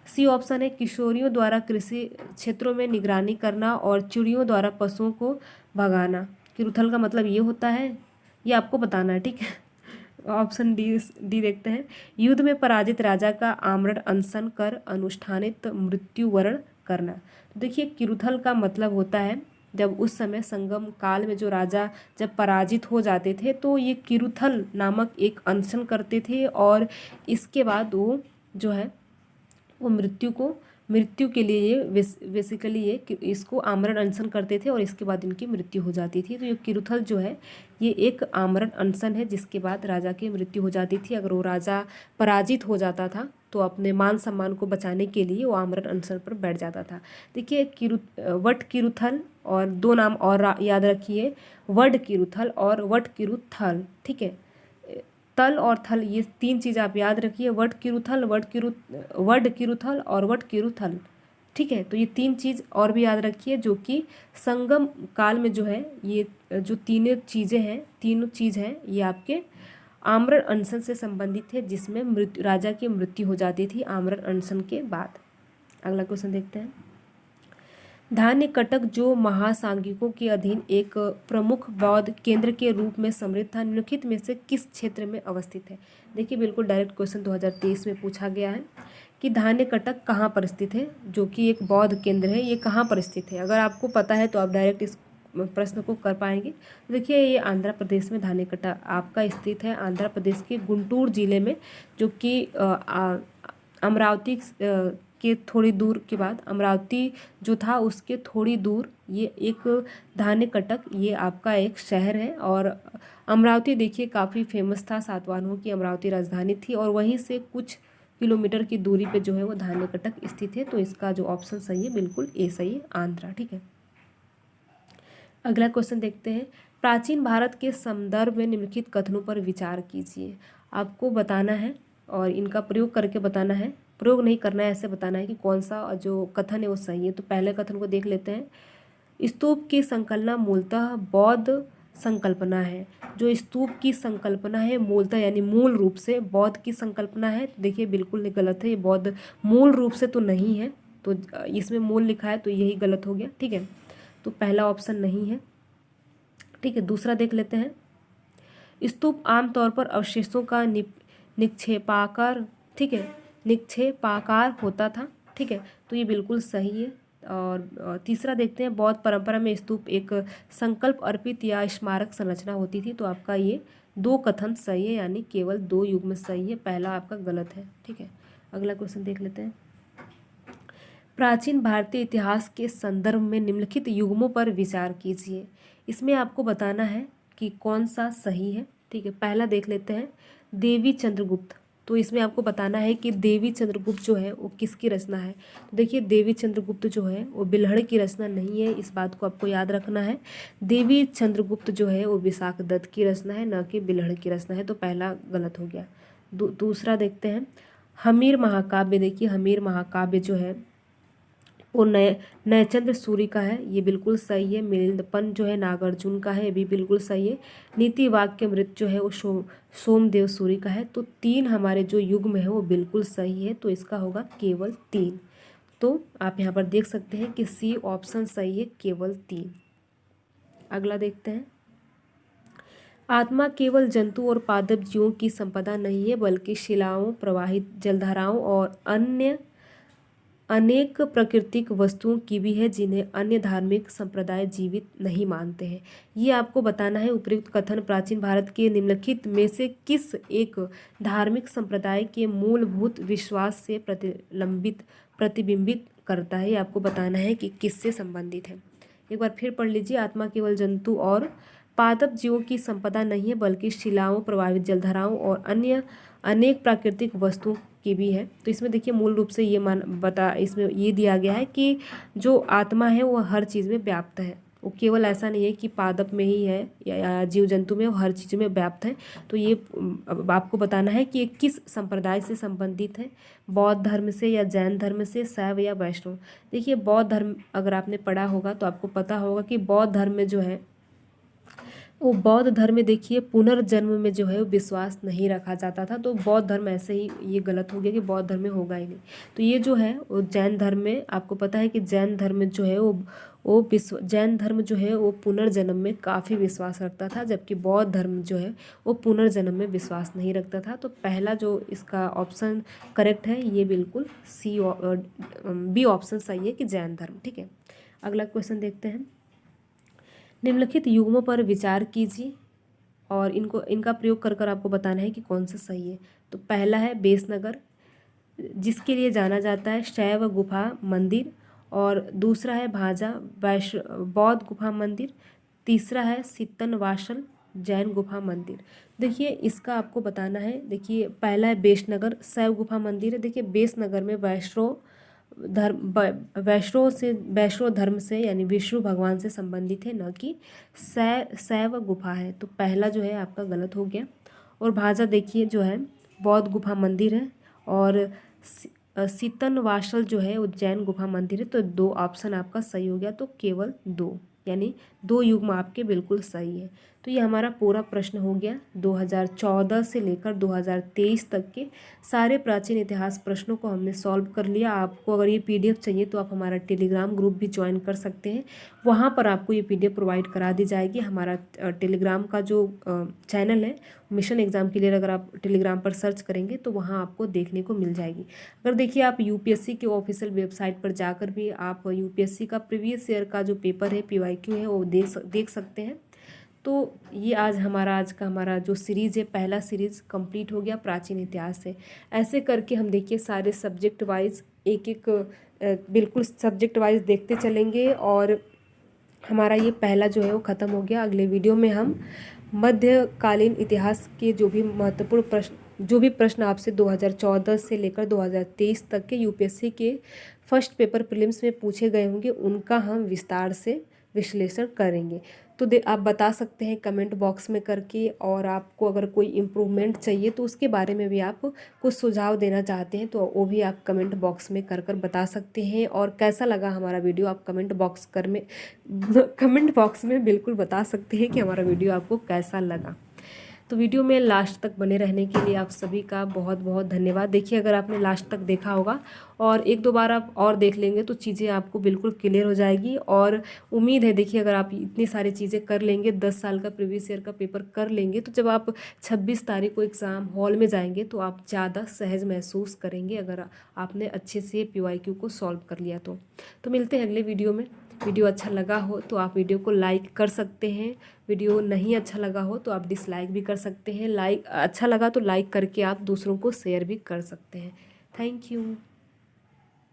सी ऑप्शन है किशोरियों द्वारा कृषि क्षेत्रों में निगरानी करना और चिड़ियों द्वारा पशुओं को भगाना। किरुथल का मतलब ये होता है, ये आपको बताना है, ठीक है। ऑप्शन डी देखते हैं, युद्ध में पराजित राजा का आमरण अनशन कर अनुष्ठानित मृत्यु वरण करना। तो देखिए किरुथल का मतलब होता है जब उस समय संगम काल में जो राजा जब पराजित हो जाते थे तो ये किरुथल नामक एक अनशन करते थे और इसके बाद वो जो है वो मृत्यु के लिए ये बेसिकली ये इसको आमरण अनशन करते थे और इसके बाद इनकी मृत्यु हो जाती थी। तो ये किरुथल जो है ये एक आमरण अनशन है जिसके बाद राजा की मृत्यु हो जाती थी। अगर वो राजा पराजित हो जाता था तो अपने मान सम्मान को बचाने के लिए वो आमरण अनशन पर बैठ जाता था। देखिए वट किरुथल और दो नाम और याद रखिए, वड किरुथल और वट किरुथल, ठीक है। तल और थल ये तीन चीज़ आप याद रखिए, वड किरुथल वड किरुथल और वट किरुथल, ठीक है। तो ये तीन चीज़ और भी याद रखिए जो कि संगम काल में जो है ये जो तीनों चीज़ हैं ये आपके आमरण अनशन से संबंधित है जिसमें राजा की मृत्यु हो जाती थी आमरण अनशन के बाद। अगला क्वेश्चन देखते हैं, धान्य कटक जो महासांगिकों के अधीन एक प्रमुख बौद्ध केंद्र के रूप में समृद्ध था निम्नलिखित में से किस क्षेत्र में अवस्थित है। देखिए बिल्कुल डायरेक्ट क्वेश्चन 2023 में पूछा गया है कि धान्य कटक कहाँ पर स्थित है, जो कि एक बौद्ध केंद्र है, ये कहाँ पर स्थित है। अगर आपको पता है तो आप डायरेक्ट इस प्रश्न को कर पाएंगे। देखिए ये आंध्र प्रदेश में धान्य कटक आपका स्थित है, आंध्र प्रदेश के गुंटूर जिले में, जो कि अमरावती के थोड़ी दूर के बाद, अमरावती जो था उसके थोड़ी दूर ये एक धान्य कटक ये आपका एक शहर है। और अमरावती देखिए काफ़ी फेमस था, सातवाहनों की अमरावती राजधानी थी और वहीं से कुछ किलोमीटर की दूरी पे जो है वो धान्य कटक स्थित है। तो इसका जो ऑप्शन सही है बिल्कुल ए सही है, आंध्रा, ठीक है। अगला क्वेश्चन देखते हैं, प्राचीन भारत के संदर्भ में निम्नलिखित कथनों पर विचार कीजिए। आपको बताना है और इनका प्रयोग करके बताना है, प्रयोग नहीं करना है, ऐसे बताना है कि कौन सा जो कथन है वो सही है। तो पहले कथन को देख लेते हैं, स्तूप की संकल्पना मूलतः बौद्ध संकल्पना है। जो स्तूप की संकल्पना है मूलतः यानी मूल रूप से बौद्ध की संकल्पना है। तो देखिए बिल्कुल गलत है, ये बौद्ध मूल रूप से तो नहीं है, तो इसमें मूल लिखा है तो यही गलत हो गया, ठीक है। तो पहला ऑप्शन नहीं है, ठीक है। दूसरा देख लेते हैं, स्तूप आमतौर पर अवशेषों का निक्षेपाकार, ठीक है, निक्षेपाकार होता था, ठीक है। तो ये बिल्कुल सही है। और तीसरा देखते हैं, बौद्ध परंपरा में स्तूप एक संकल्प अर्पित या स्मारक संरचना होती थी। तो आपका ये दो कथन सही है, यानी केवल दो युग्म सही है, पहला आपका गलत है, ठीक है। अगला क्वेश्चन देख लेते हैं, प्राचीन भारतीय इतिहास के संदर्भ में निम्नलिखित युग्मों पर विचार कीजिए। इसमें आपको बताना है कि कौन सा सही है, ठीक है। पहला देख लेते हैं, देवी चंद्रगुप्त। तो इसमें आपको बताना है कि देवी चंद्रगुप्त जो है वो किसकी रचना है। तो देखिए देवी चंद्रगुप्त जो है वो बिल्हड़ की रचना नहीं है, इस बात को आपको याद रखना है। देवी चंद्रगुप्त जो है वो विशाख दत्त की रचना है, न कि बिल्हड़ की रचना है। तो पहला गलत हो गया। दूसरा देखते हैं, हमीर महाकाव्य। देखिए हमीर महाकाव्य जो है वो नयचंद्र सूरी का है, ये बिल्कुल सही है। मिलिंदपन जो है नागार्जुन का है, ये भी बिल्कुल सही है। नीति वाक्यामृत जो है वो सोमदेव सूरी का है। तो तीन हमारे जो युग्म है वो बिल्कुल सही है, तो इसका होगा केवल 3। तो आप यहाँ पर देख सकते हैं कि सी ऑप्शन सही है, केवल 3। अगला देखते हैं, आत्मा केवल जंतु और पादप जीवों की संपदा नहीं है बल्कि शिलाओं, प्रवाहित जलधाराओं और अन्य अनेक प्राकृतिक वस्तुओं की भी है जिन्हें अन्य धार्मिक संप्रदाय जीवित नहीं मानते हैं। ये आपको बताना है, उपयुक्त कथन प्राचीन भारत के निम्नलिखित में से किस एक धार्मिक संप्रदाय के मूलभूत विश्वास से प्रतिबिंबित करता है। ये आपको बताना है कि किससे संबंधित है। एक बार फिर पढ़ लीजिए, आत्मा केवल जंतु और पादप जीवों की संपदा नहीं है बल्कि शिलाओं, प्रवाहित जलधाराओं और अन्य अनेक प्राकृतिक वस्तुओं की भी है। तो इसमें देखिए मूल रूप से ये इसमें ये दिया गया है कि जो आत्मा है वो हर चीज़ में व्याप्त है, वो केवल ऐसा नहीं है कि पादप में ही है या जीव जंतु में, हर चीज़ में व्याप्त है। तो ये अब आपको बताना है कि ये किस संप्रदाय से संबंधित है, बौद्ध धर्म से या जैन धर्म से, शैव या वैष्णव। देखिए बौद्ध धर्म अगर आपने पढ़ा होगा तो आपको पता होगा कि बौद्ध धर्म में जो है वो बौद्ध धर्म में देखिए पुनर्जन्म में जो है वो विश्वास नहीं रखा जाता था। तो बौद्ध धर्म ऐसे ही ये गलत हो गया कि बौद्ध धर्म में होगा ही नहीं। तो ये जो है वो जैन धर्म में, आपको पता है कि जैन धर्म जो है वो जैन धर्म जो है वो पुनर्जन्म में काफ़ी विश्वास रखता था, जबकि बौद्ध धर्म जो है वो पुनर्जन्म में विश्वास नहीं रखता था। तो पहला जो इसका ऑप्शन करेक्ट है ये बिल्कुल बी ऑप्शन सही है कि जैन धर्म। ठीक है, अगला क्वेश्चन देखते हैं। निम्नलिखित युग्मों पर विचार कीजिए और इनका प्रयोग कर कर आपको बताना है कि कौन सा सही है। तो पहला है बेसनगर, जिसके लिए जाना जाता है शैव गुफा मंदिर, और दूसरा है भाजा बौद्ध गुफा मंदिर, तीसरा है सित्तनवासल जैन गुफा मंदिर। देखिए इसका आपको बताना है। देखिए पहला है बेसनगर शैव गुफा मंदिर है। देखिए बेसनगर में वैष्णव धर्म से यानी विष्णु भगवान से संबंधित है, न कि शैव गुफा है। तो पहला जो है आपका गलत हो गया। और भाजा देखिए जो है बौद्ध गुफा मंदिर है, और सित्तनवासल जो है उज्जैन गुफा मंदिर है। तो दो ऑप्शन आपका सही हो गया। तो केवल दो, यानी दो युग्म आपके बिल्कुल सही है। तो ये हमारा पूरा प्रश्न हो गया। 2014 से लेकर 2023 तक के सारे प्राचीन इतिहास प्रश्नों को हमने सॉल्व कर लिया। आपको अगर ये पीडीएफ चाहिए तो आप हमारा टेलीग्राम ग्रुप भी ज्वाइन कर सकते हैं। वहाँ पर आपको ये पीडीएफ प्रोवाइड करा दी जाएगी। हमारा टेलीग्राम का जो चैनल है मिशन एग्ज़ाम के लिए, अगर आप टेलीग्राम पर सर्च करेंगे तो वहाँ आपको देखने को मिल जाएगी। अगर देखिए आप यूपीएससी के ऑफिशियल वेबसाइट पर जाकर भी आप यूपीएससी का प्रीवियस ईयर का जो पेपर है पीवाईक्यू है वो देख सकते हैं। तो ये आज का हमारा जो सीरीज़ है, पहला सीरीज़ कंप्लीट हो गया प्राचीन इतिहास से। ऐसे करके हम देखिए सारे सब्जेक्ट वाइज एक बिल्कुल सब्जेक्ट वाइज देखते चलेंगे, और हमारा ये पहला जो है वो ख़त्म हो गया। अगले वीडियो में हम मध्यकालीन इतिहास के जो भी महत्वपूर्ण प्रश्न आपसे 2014 से लेकर 2023 तक के यूपीएससी के फर्स्ट पेपर प्रीलिम्स में पूछे गए होंगे, उनका हम विस्तार से विश्लेषण करेंगे। तो आप बता सकते हैं कमेंट बॉक्स में करके, और आपको अगर कोई इम्प्रूवमेंट चाहिए तो उसके बारे में भी आप कुछ सुझाव देना चाहते हैं तो वो भी आप कमेंट बॉक्स में कर बता सकते हैं। और कैसा लगा हमारा वीडियो आप कमेंट बॉक्स में बिल्कुल बता सकते हैं कि हमारा वीडियो आपको कैसा लगा। तो वीडियो में लास्ट तक बने रहने के लिए आप सभी का बहुत बहुत धन्यवाद। देखिए अगर आपने लास्ट तक देखा होगा और एक दो बार आप और देख लेंगे तो चीज़ें आपको बिल्कुल क्लियर हो जाएगी। और उम्मीद है देखिए अगर आप इतनी सारी चीज़ें कर लेंगे, 10 साल का प्रीवियस ईयर का पेपर कर लेंगे, तो जब आप 26 तारीख को एग्ज़ाम हॉल में जाएंगे तो आप ज़्यादा सहज महसूस करेंगे, अगर आपने अच्छे से पीवाईक्यू को सॉल्व कर लिया तो मिलते हैं अगले वीडियो में। वीडियो अच्छा लगा हो तो आप वीडियो को लाइक कर सकते हैं, वीडियो नहीं अच्छा लगा हो तो आप डिसलाइक भी कर सकते हैं। अच्छा लगा तो लाइक करके आप दूसरों को शेयर भी कर सकते हैं। Thank you.